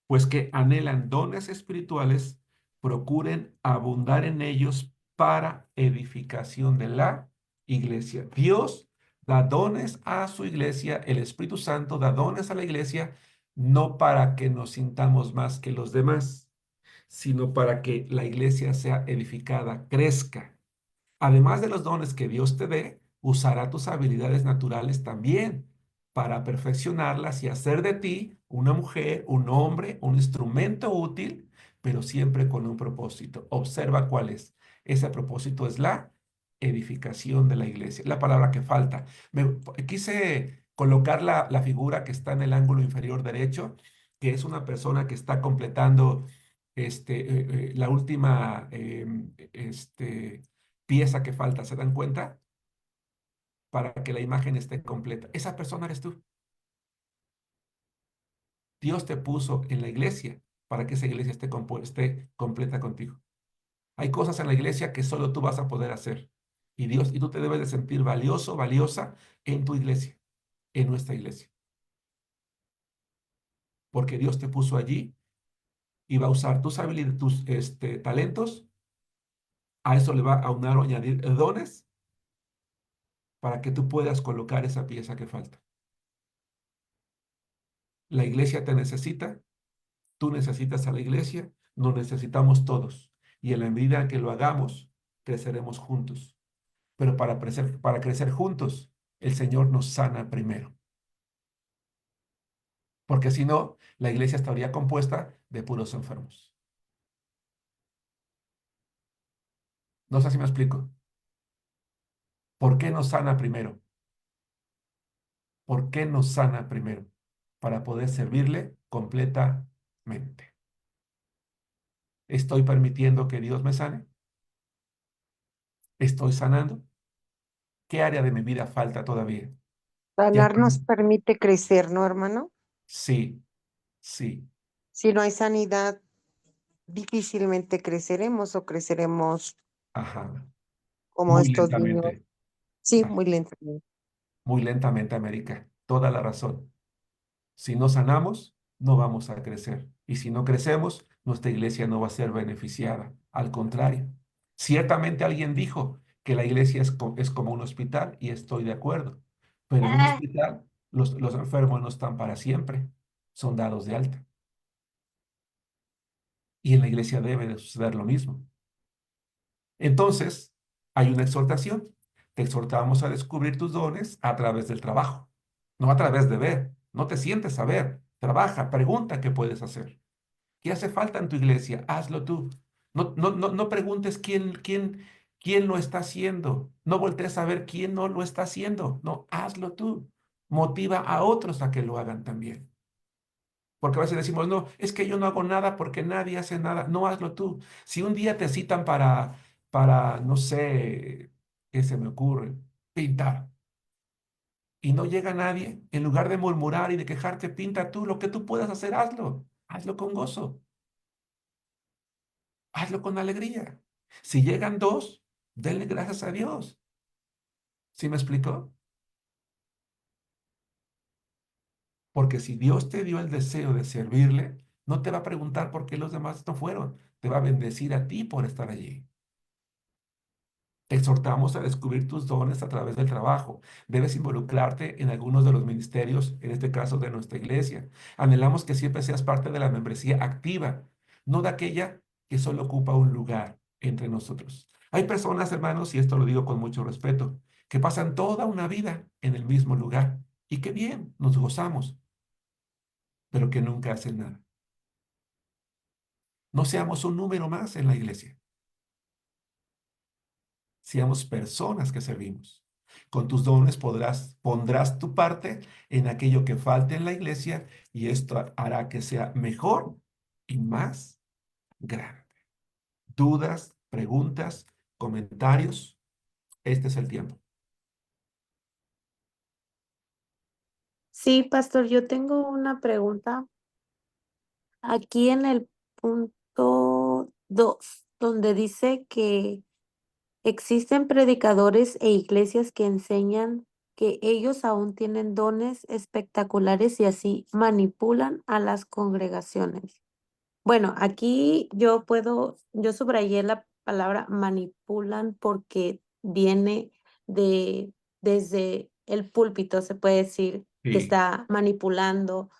pues que anhelan dones espirituales, procuren abundar en ellos para edificación de la iglesia. Dios da dones a su iglesia, el Espíritu Santo da dones a la iglesia, no para que nos sintamos más que los demás, sino para que la iglesia sea edificada, crezca. Además de los dones que Dios te dé, usará tus habilidades naturales también para perfeccionarlas y hacer de ti una mujer, un hombre, un instrumento útil, pero siempre con un propósito. Observa cuál es. Ese propósito es la edificación de la iglesia. La palabra que falta. Quise colocar la figura que está en el ángulo inferior derecho, que es una persona que está completando la última pieza que falta. ¿Se dan cuenta? para que la imagen esté completa. Esa persona eres tú. Dios te puso en la iglesia para que esa iglesia esté completa contigo. Hay cosas en la iglesia que solo tú vas a poder hacer. Y tú te debes de sentir valioso, valiosa en tu iglesia, en nuestra iglesia. Porque Dios te puso allí y va a usar tus habilidades, tus talentos. A eso le va a aunar o añadir dones para que tú puedas colocar esa pieza que falta. La iglesia te necesita, tú necesitas a la iglesia, nos necesitamos todos. Y en la medida en que lo hagamos, creceremos juntos. Pero para crecer juntos, el Señor nos sana primero. Porque si no, la iglesia estaría compuesta de puros enfermos. No sé si me explico. ¿Por qué nos sana primero? ¿Por qué nos sana primero? Para poder servirle completamente. ¿Estoy permitiendo que Dios me sane? ¿Estoy sanando? ¿Qué área de mi vida falta todavía? Ya Sanar nos cuando- permite crecer, ¿no, hermano? Sí, sí, Si no hay sanidad, difícilmente creceremos o creceremos ajá, como muy estos niños. lentamente, Sí, ah, muy lentamente. muy lentamente, América. Toda la razón. Si no sanamos, no vamos a crecer. Y si no crecemos, nuestra iglesia no va a ser beneficiada. Al contrario, ciertamente alguien dijo que la iglesia es como un hospital y estoy de acuerdo. Pero en un hospital los enfermos no están para siempre, son dados de alta. Y en la iglesia debe de suceder lo mismo. Entonces, hay una exhortación. Te exhortamos a descubrir tus dones a través del trabajo, no a través de ver. No te sientes a ver. Trabaja, pregunta qué puedes hacer. ¿Qué hace falta en tu iglesia? Hazlo tú. No preguntes quién lo está haciendo. No voltees a ver quién no lo está haciendo. No, hazlo tú. Motiva a otros a que lo hagan también. Porque a veces decimos, no, es que yo no hago nada porque nadie hace nada. No, hazlo tú. Si un día te citan no sé, ¿qué se me ocurre? Pintar. Y no llega nadie, en lugar de murmurar y de quejarte, pinta tú. Lo que tú puedas hacer, hazlo. Hazlo con gozo. Hazlo con alegría. Si llegan dos, denle gracias a Dios. ¿Sí me explicó? Porque si Dios te dio el deseo de servirle, no te va a preguntar por qué los demás no fueron. Te va a bendecir a ti por estar allí. Te exhortamos a descubrir tus dones a través del trabajo. Debes involucrarte en algunos de los ministerios, en este caso de nuestra iglesia. Anhelamos que siempre seas parte de la membresía activa, no de aquella que solo ocupa un lugar entre nosotros. Hay personas, hermanos, y esto lo digo con mucho respeto, que pasan toda una vida en el mismo lugar. Y qué bien, nos gozamos, pero que nunca hacen nada. No seamos un número más en la iglesia. Seamos personas que servimos. Con tus dones pondrás tu parte en aquello que falte en la iglesia y esto hará que sea mejor y más grande. Dudas, preguntas, comentarios. Este es el tiempo. Sí, pastor, yo tengo una pregunta aquí en el punto 2, donde dice que existen predicadores e iglesias que enseñan que ellos aún tienen dones espectaculares y así manipulan a las congregaciones. Bueno, aquí yo subrayé la palabra manipulan porque viene desde el púlpito, se puede decir que Sí. está manipulando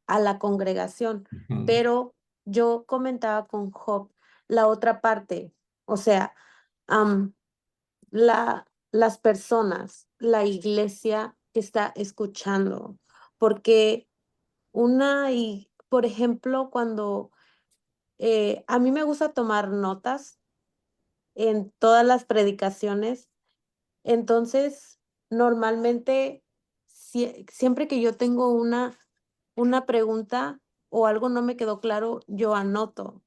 a la congregación. Ujú. Pero yo comentaba con Job la otra parte, o sea, am, las personas, la iglesia que está escuchando, porque y por ejemplo, cuando a mí me gusta tomar notas en todas las predicaciones, entonces normalmente siempre que yo tengo una pregunta o algo no me quedó claro, yo anoto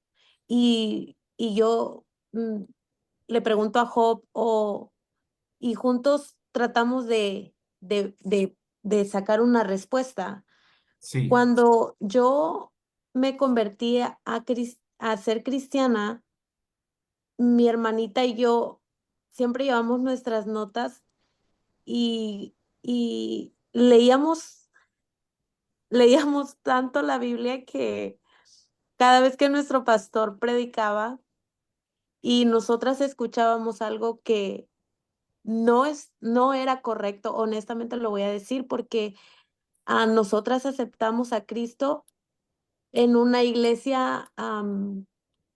y yo le pregunto a Job y juntos tratamos de sacar una respuesta. Sí, Cuando yo me convertí a ser cristiana, mi hermanita y yo siempre llevamos nuestras notas y leíamos tanto la Biblia que cada vez que nuestro pastor predicaba y nosotras escuchábamos algo que no era correcto, honestamente lo voy a decir, porque a nosotras aceptamos a Cristo en una iglesia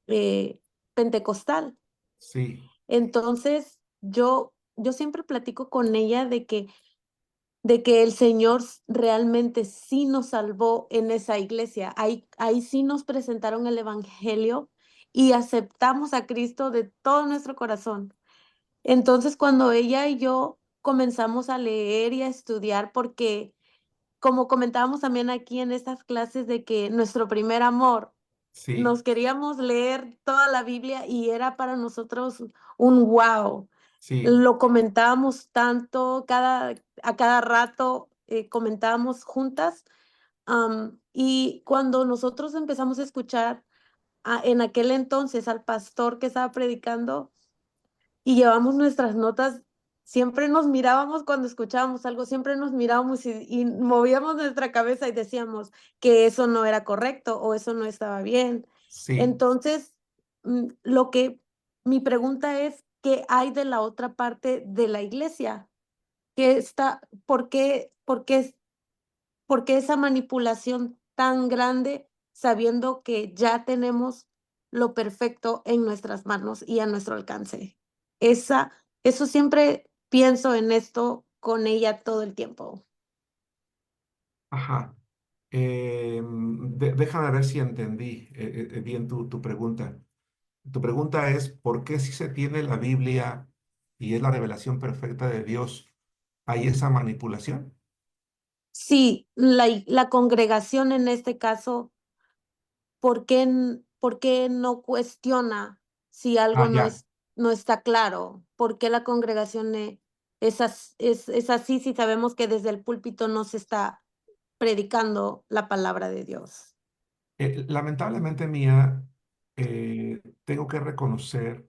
eh, pentecostal. sí, Entonces, yo siempre platico con ella de que el Señor realmente sí nos salvó en esa iglesia. Ahí sí nos presentaron el evangelio y aceptamos a Cristo de todo nuestro corazón. Entonces, cuando ella y yo comenzamos a leer y a estudiar, porque como comentábamos también aquí en estas clases de que nuestro primer amor, sí, nos queríamos leer toda la Biblia y era para nosotros un wow. sí, Lo comentábamos tanto, a cada rato comentábamos juntas. Y cuando nosotros empezamos a escuchar en aquel entonces al pastor que estaba predicando, y llevamos nuestras notas, siempre nos mirábamos cuando escuchábamos algo, siempre nos mirábamos y movíamos nuestra cabeza y decíamos que eso no era correcto o eso no estaba bien. sí. Entonces, mi pregunta es, ¿qué hay de la otra parte de la iglesia? ¿Por qué esa manipulación tan grande sabiendo que ya tenemos lo perfecto en nuestras manos y a nuestro alcance? Esa, eso siempre pienso en esto con ella todo el tiempo. Ajá. Déjame ver si entendí bien tu pregunta. Tu pregunta es, ¿por qué si se tiene la Biblia y es la revelación perfecta de Dios, hay esa manipulación? Sí, la congregación en este caso, ¿por qué no cuestiona si algo Ah, ya. no está claro? ¿Por qué la congregación es así si sabemos que desde el púlpito no se está predicando la palabra de Dios? Lamentablemente, Mía, tengo que reconocer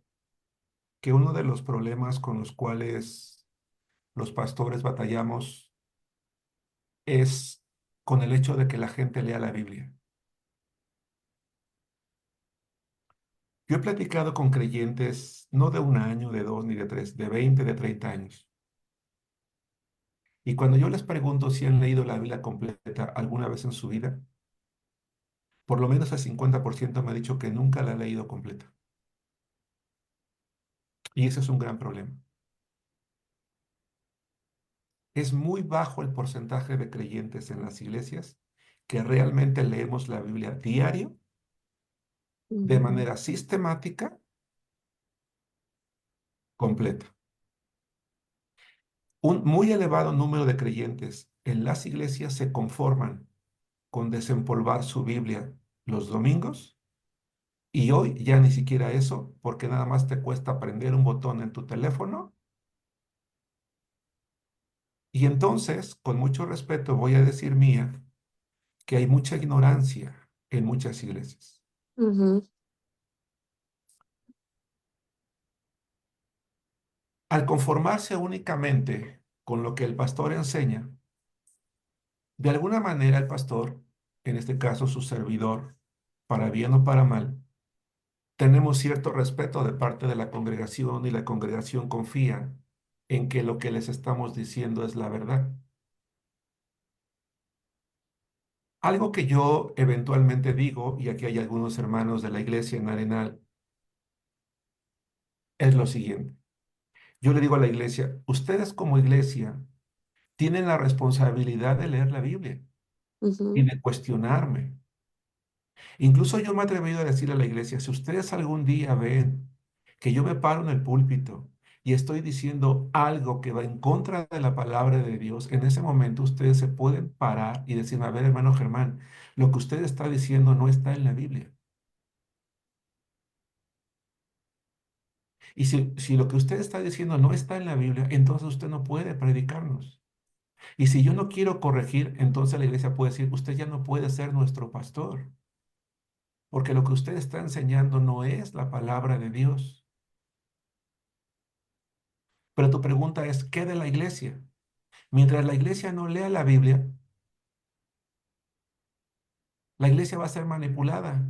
que uno de los problemas con los cuales los pastores batallamos es con el hecho de que la gente lea la Biblia. Yo he platicado con creyentes, no de un año, de dos, ni de tres, de 20, de 30 años. Y cuando yo les pregunto si han leído la Biblia completa alguna vez en su vida, por lo menos el 50% me ha dicho que nunca la ha leído completa. Y ese es un gran problema. Es muy bajo el porcentaje de creyentes en las iglesias que realmente leemos la Biblia diario, de Ujú, manera sistemática, completa. Un muy elevado número de creyentes en las iglesias se conforman con desempolvar su Biblia los domingos y hoy ya ni siquiera eso, porque nada más te cuesta prender un botón en tu teléfono. Y entonces, con mucho respeto, voy a decir, Mía, que hay mucha ignorancia en muchas iglesias. ujú, Al conformarse únicamente con lo que el pastor enseña, de alguna manera el pastor, en este caso su servidor, para bien o para mal, tenemos cierto respeto de parte de la congregación y la congregación confía en que lo que les estamos diciendo es la verdad. Algo que yo eventualmente digo, y aquí hay algunos hermanos de la iglesia en Arenal, es lo siguiente. Yo le digo a la iglesia, ustedes como iglesia tienen la responsabilidad de leer la Biblia y ujú, de cuestionarme. Incluso yo me he atrevido a decirle a la iglesia, si ustedes algún día ven que yo me paro en el púlpito y estoy diciendo algo que va en contra de la palabra de Dios, en ese momento ustedes se pueden parar y decirme, a ver, hermano Germán, lo que usted está diciendo no está en la Biblia. Y si lo que usted está diciendo no está en la Biblia, entonces usted no puede predicarnos. Y si yo no quiero corregir, entonces la iglesia puede decir, usted ya no puede ser nuestro pastor, porque lo que usted está enseñando no es la palabra de Dios. Pero tu pregunta es, ¿qué de la iglesia? Mientras la iglesia no lea la Biblia, la iglesia va a ser manipulada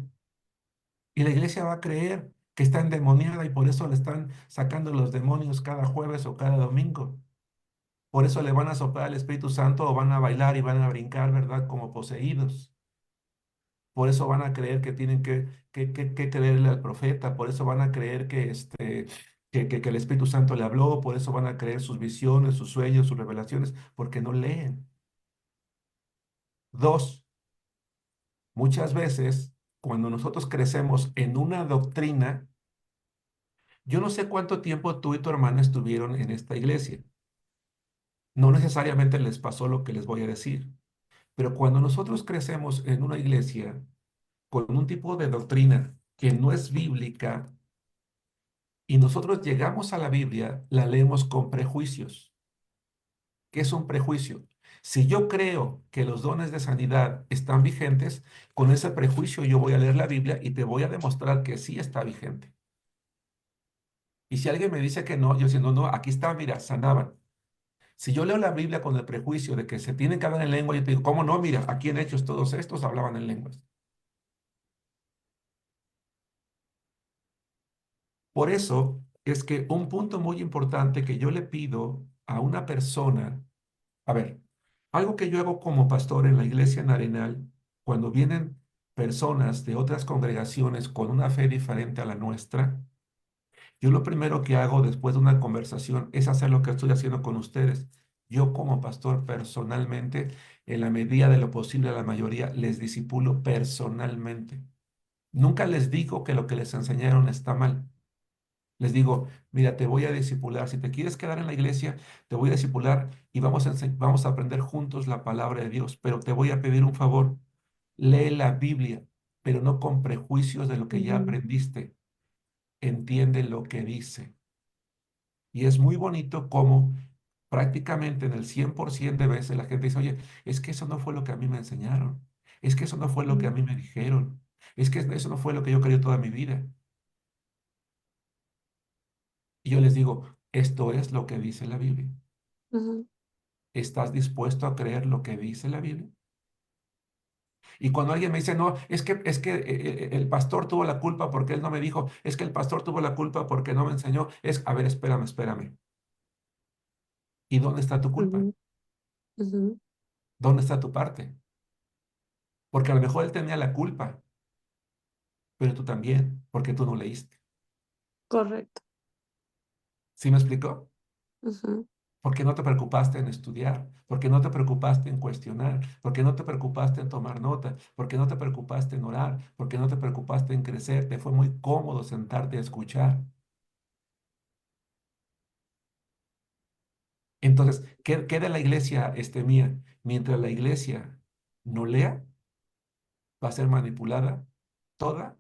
y la iglesia va a creer que está endemoniada y por eso le están sacando los demonios cada jueves o cada domingo. Por eso le van a soplar al Espíritu Santo o van a bailar y van a brincar, ¿verdad? Como poseídos. Por eso van a creer que tienen que creerle al profeta. Por eso van a creer que el Espíritu Santo le habló. Por eso van a creer sus visiones, sus sueños, sus revelaciones, porque no leen. Dos, muchas veces cuando nosotros crecemos en una doctrina, yo no sé cuánto tiempo tú y tu hermana estuvieron en esta iglesia. No necesariamente les pasó lo que les voy a decir. Pero cuando nosotros crecemos en una iglesia con un tipo de doctrina que no es bíblica y nosotros llegamos a la Biblia, la leemos con prejuicios. ¿Qué es un prejuicio? Si yo creo que los dones de sanidad están vigentes, con ese prejuicio yo voy a leer la Biblia y te voy a demostrar que sí está vigente. Y si alguien me dice que no, yo diciendo, no, aquí está, mira, sanaban. Si yo leo la Biblia con el prejuicio de que se tienen que hablar en lengua, yo te digo, ¿cómo no? Mira, aquí en Hechos todos estos hablaban en lenguas. Por eso es que un punto muy importante que yo le pido a una persona, a ver, algo que yo hago como pastor en la iglesia en Arenal, cuando vienen personas de otras congregaciones con una fe diferente a la nuestra, yo lo primero que hago después de una conversación es hacer lo que estoy haciendo con ustedes. Yo como pastor personalmente, en la medida de lo posible a la mayoría, les disipulo personalmente. Nunca les digo que lo que les enseñaron está mal. Les digo, mira, te voy a discipular. Si te quieres quedar en la iglesia, te voy a discipular y vamos a aprender juntos la palabra de Dios. Pero te voy a pedir un favor. Lee la Biblia, pero no con prejuicios de lo que ya Ujú, aprendiste. Entiende lo que dice. Y es muy bonito cómo prácticamente en el 100% de veces la gente dice, oye, es que eso no fue lo que a mí me enseñaron. Es que eso no fue lo que a ujú, mí me dijeron. Es que eso no fue lo que yo creí toda mi vida. Y yo les digo, esto es lo que dice la Biblia. ujú, ¿Estás dispuesto a creer lo que dice la Biblia? Y cuando alguien me dice, no, es que el pastor tuvo la culpa porque él no me dijo, es que el pastor tuvo la culpa porque no me enseñó, a ver, espérame. ¿Y dónde está tu culpa? ujú, ujú. ¿Dónde está tu parte? Porque a lo mejor él tenía la culpa, pero tú también, porque tú no leíste. Correcto. ¿Sí me explicó? Ujú, Porque no te preocupaste en estudiar, porque no te preocupaste en cuestionar, porque no te preocupaste en tomar nota, porque no te preocupaste en orar, porque no te preocupaste en crecer, te fue muy cómodo sentarte a escuchar. Entonces, ¿qué de la iglesia mía? Mientras la iglesia no lea, va a ser manipulada toda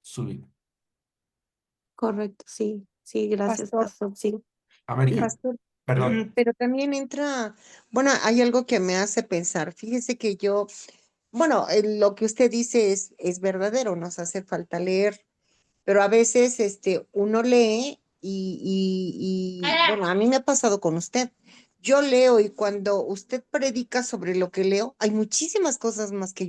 su vida. correcto, sí, sí, gracias, Pastor, pastor, sí. América, Y pastor, perdón. pero también entra, bueno, hay algo que me hace pensar. Fíjese que yo, bueno, lo que usted dice es verdadero, nos hace falta leer, pero a veces uno lee bueno, a mí me ha pasado con usted. Yo leo y cuando usted predica sobre lo que leo, hay muchísimas cosas más que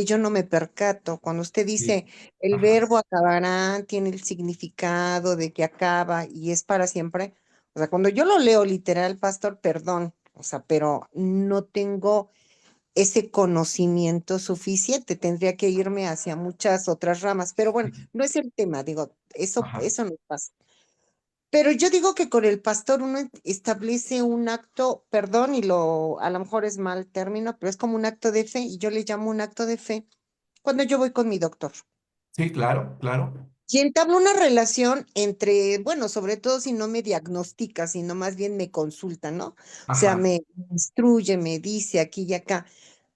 yo no me percato. Cuando usted Sí. dice el Ajá. verbo acabará, tiene el significado de que acaba y es para siempre. O sea, cuando yo lo leo literal, pastor, perdón, o sea, pero no tengo ese conocimiento suficiente. Tendría que irme hacia muchas otras ramas. Pero bueno, Sí. no es el tema, digo, Ajá. eso no pasa. Pero yo digo que con el pastor uno establece un acto, perdón, a lo mejor es mal término, pero es como un acto de fe, y yo le llamo un acto de fe cuando yo voy con mi doctor. Sí, claro, claro. Y entablo una relación entre, bueno, sobre todo si no me diagnostica, sino más bien me consulta, ¿no? O sea, Ajá. me instruye, me dice aquí y acá.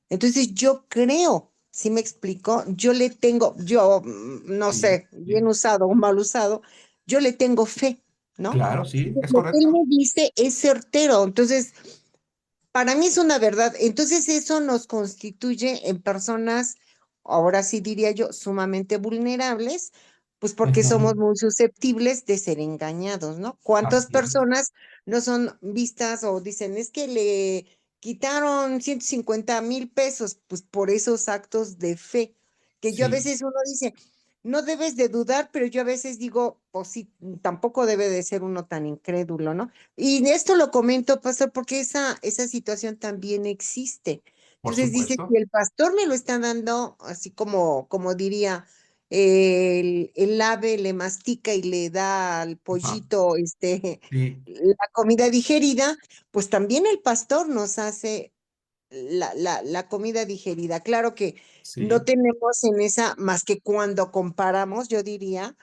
Entonces yo creo, ¿sí me explico? Yo le tengo, no Sí, sé, bien sí. usado o mal usado, yo le tengo fe, ¿no? Claro, sí, Entonces, es lo que él correcto. me dice es certero. Entonces, para mí es una verdad. Entonces, eso nos constituye en personas, ahora sí diría yo, sumamente vulnerables, pues porque somos Ujú. muy susceptibles de ser engañados, ¿no? ¿Cuántas Así es. personas no son vistas o dicen, es que le quitaron 150,000 pesos, pues por esos actos de fe, que yo a Sí, veces uno dice, no debes de dudar, pero yo a veces digo, pues sí, tampoco debe de ser uno tan incrédulo, ¿no? Y esto lo comento, pastor, porque esa situación también existe. por Entonces dice, si supuesto. el pastor me lo está dando, así como diría, el ave le mastica y le da al Ajá. pollito Sí, la comida digerida, pues también el pastor nos hace la comida digerida. Claro que no sí. tenemos en esa, más que cuando comparamos, yo diría,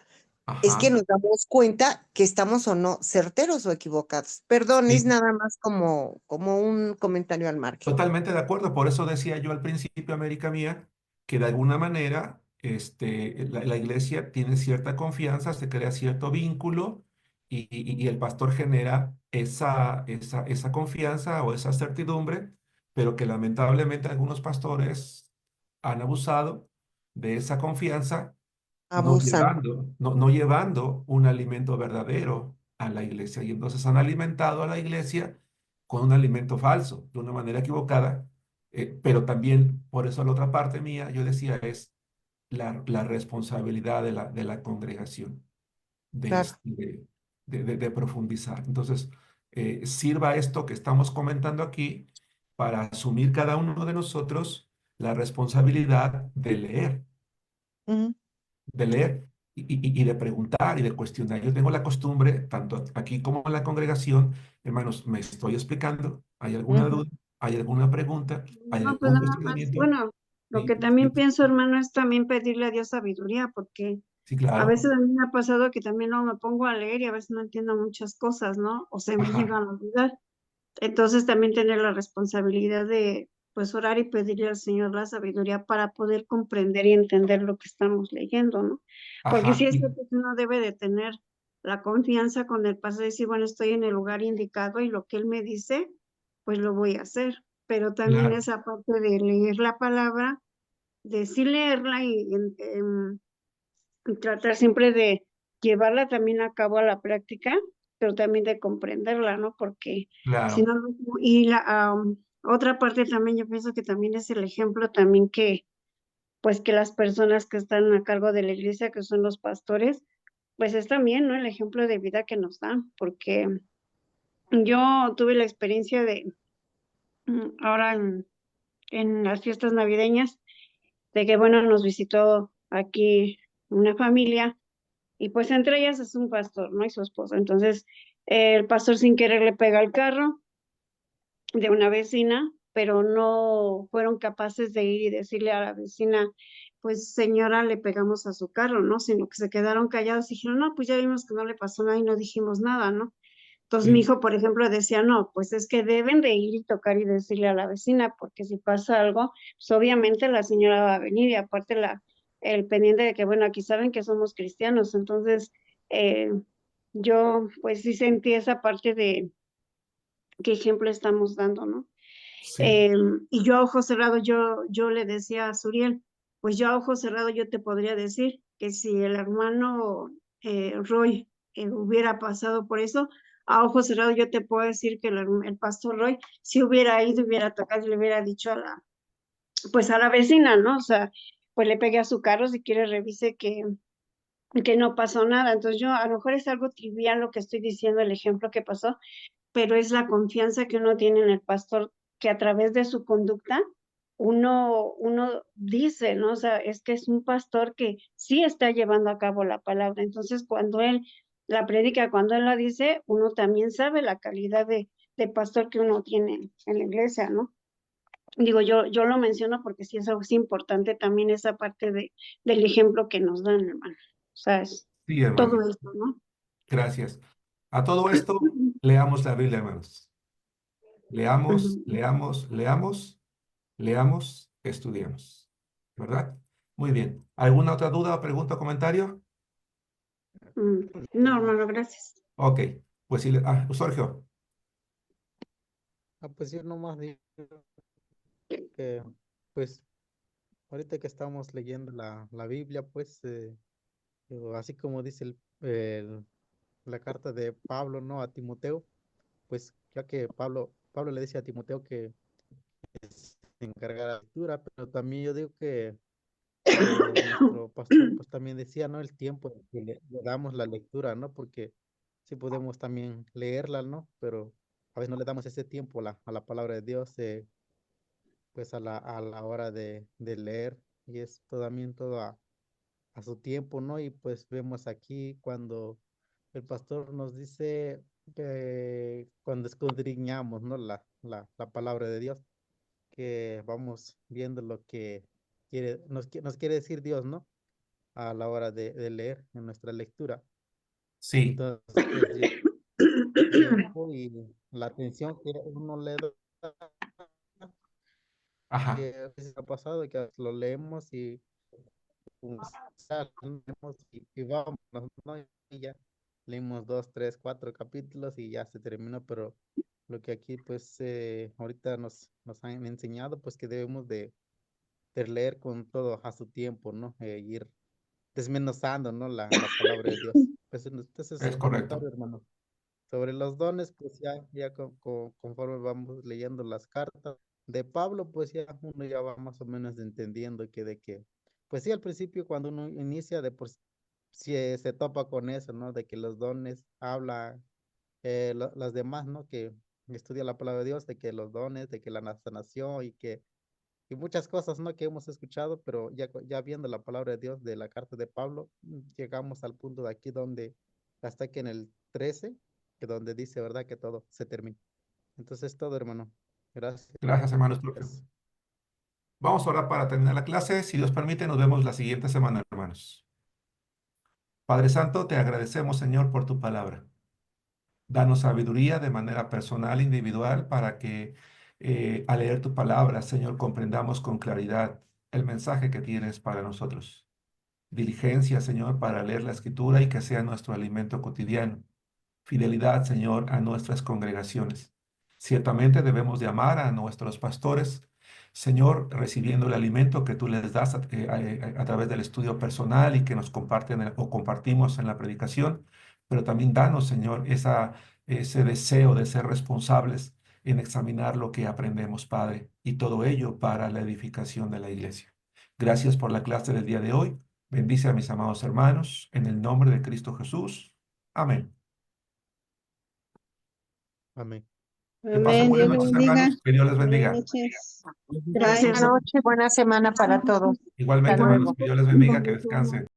es que Ajá. nos damos cuenta que estamos o no certeros o equivocados. Perdón, es Sí. nada más como un comentario al margen. Totalmente de acuerdo. Por eso decía yo al principio, América mía, que de alguna manera la iglesia tiene cierta confianza, se crea cierto vínculo y el pastor genera esa confianza o esa certidumbre, pero que lamentablemente algunos pastores han abusado de esa confianza, Abusan. no llevando un alimento verdadero a la iglesia. Y entonces han alimentado a la iglesia con un alimento falso, de una manera equivocada. Pero también, por eso la otra parte mía, yo decía, es la responsabilidad de la congregación de, Claro. este- de profundizar. Entonces, sirva esto que estamos comentando aquí para asumir cada uno de nosotros la responsabilidad Ujú. de leer y de preguntar y de cuestionar. Yo tengo la costumbre, tanto aquí como en la congregación, hermanos, me estoy explicando, ¿hay alguna Ujú. duda? ¿Hay alguna pregunta? ¿Hay No, pues algún nada más, cuestionamiento? bueno, lo Sí, que también pienso, hermano, es también pedirle a Dios sabiduría, porque sí, a claro. veces a mí me ha pasado que también no me pongo a leer y a veces no entiendo muchas cosas, ¿no? O se me Ajá, llegan a olvidar. Entonces también tener la responsabilidad de, pues, orar y pedirle al Señor la sabiduría para poder comprender y entender lo que estamos leyendo, ¿no? Porque sí ajá, es cierto que uno debe de tener la confianza con el pastor y decir, bueno, estoy en el lugar indicado y lo que él me dice, pues lo voy a hacer. Pero también claro, esa parte de leer la palabra, de sí leerla y tratar siempre de llevarla también a cabo a la práctica, pero también de comprenderla, ¿no? Porque si claro. no, y la otra parte también yo pienso que también es el ejemplo también que, pues que las personas que están a cargo de la iglesia, que son los pastores, pues es también, ¿no? El ejemplo de vida que nos dan, porque yo tuve la experiencia de ahora en las fiestas navideñas, de que, bueno, nos visitó aquí una familia. Y pues entre ellas es un pastor, ¿no? Y su esposa. Entonces, el pastor sin querer le pega al carro de una vecina, pero no fueron capaces de ir y decirle a la vecina, pues señora, le pegamos a su carro, ¿no? Sino que se quedaron callados y dijeron, no, pues ya vimos que no le pasó nada y no dijimos nada, ¿no? Entonces mi Sí, hijo, por ejemplo, decía, no, pues es que deben de ir y tocar y decirle a la vecina, porque si pasa algo, pues obviamente la señora va a venir y aparte el pendiente de que, bueno, aquí saben que somos cristianos, entonces eh, yo pues sí sentí esa parte de qué ejemplo estamos dando, ¿no? sí, Y yo a ojo cerrado, yo le decía a Suriel, pues yo a ojo cerrado yo te podría decir que si el hermano Roy hubiera pasado por eso, a ojo cerrado yo te puedo decir que el pastor Roy si hubiera ido, hubiera tocado y le hubiera dicho pues a la vecina, ¿no? O sea, pues le pegué a su carro, si quiere revise que no pasó nada. Entonces yo, a lo mejor es algo trivial lo que estoy diciendo, el ejemplo que pasó, pero es la confianza que uno tiene en el pastor, que a través de su conducta uno dice, ¿no? O sea, es que es un pastor que sí está llevando a cabo la palabra. Entonces, cuando él la predica, cuando él la dice, uno también sabe la calidad de pastor que uno tiene en la iglesia, ¿no? Digo, yo lo menciono porque sí es importante también esa parte del ejemplo que nos dan, hermano. O sea, es sí, todo hermano. esto, ¿no? Gracias. A todo esto, leamos la Biblia, hermanos. Leamos, Ujú. leamos, leamos, leamos, estudiemos. ¿Verdad? Muy bien. ¿Alguna otra duda, pregunta o comentario? No, hermano, gracias. Ok, pues sí, Sergio. Pues yo nomás digo que, pues, ahorita que estamos leyendo la Biblia, pues, así como dice la carta de Pablo, ¿no? A Timoteo, pues, ya que Pablo le dice a Timoteo que se encargara de la lectura, pero también yo digo que nuestro pastor, pues, también decía, ¿no? El tiempo que le damos la lectura, ¿no? Porque sí podemos también leerla, ¿no? Pero a veces no le damos ese tiempo a la palabra de Dios, pues a la hora de leer, y es también todo a su tiempo, ¿no? Y pues vemos aquí cuando el pastor nos dice que cuando escudriñamos, ¿no? La palabra de Dios, que vamos viendo lo que nos quiere decir Dios, ¿no? A la hora de leer en nuestra lectura. Sí, Entonces, pues el tiempo y la atención que uno le da, ajá, que a veces ha pasado que lo leemos y leemos y vámonos, ¿no? Y ya leímos 2, 3, 4 capítulos y ya se terminó, pero lo que aquí pues ahorita nos han enseñado pues que debemos de leer con todo a su tiempo, ¿no? Ir desmenuzando, ¿no? La palabra de Dios. Pues entonces es es el comentario, correcto. hermano. Sobre los dones, pues ya conforme vamos leyendo las cartas de Pablo, pues ya uno ya va más o menos entendiendo pues sí, al principio cuando uno inicia si se topa con eso, ¿no? De que los dones habla, las demás, ¿no? Que estudia la palabra de Dios, de que los dones, de que la sanación y muchas cosas, ¿no? Que hemos escuchado, pero ya viendo la palabra de Dios de la carta de Pablo, llegamos al punto de aquí hasta que en el 13, que donde dice, ¿verdad? Que todo se termina. Entonces todo, hermano. Gracias. Gracias, hermano Sergio. Vamos a orar para terminar la clase. Si Dios permite, nos vemos la siguiente semana, hermanos. Padre Santo, te agradecemos, Señor, por tu palabra. Danos sabiduría de manera personal, individual, para que al leer tu palabra, Señor, comprendamos con claridad el mensaje que tienes para nosotros. Diligencia, Señor, para leer la escritura y que sea nuestro alimento cotidiano. Fidelidad, Señor, a nuestras congregaciones. Ciertamente debemos de amar a nuestros pastores, Señor, recibiendo el alimento que tú les das a través del estudio personal y que nos comparten o compartimos en la predicación, pero también danos, Señor, ese deseo de ser responsables en examinar lo que aprendemos, Padre, y todo ello para la edificación de la iglesia. Gracias por la clase del día de hoy. Bendice a mis amados hermanos, en el nombre de Cristo Jesús. Amén. Amén. Que pasen Amén. buenas Dios le noches, bendiga. hermanos. Que Dios les Buenas bendiga. noches. Gracias. Buenas noches, buena semana para todos. Hasta Igualmente, luego. hermanos, que Dios les bendiga, que descansen.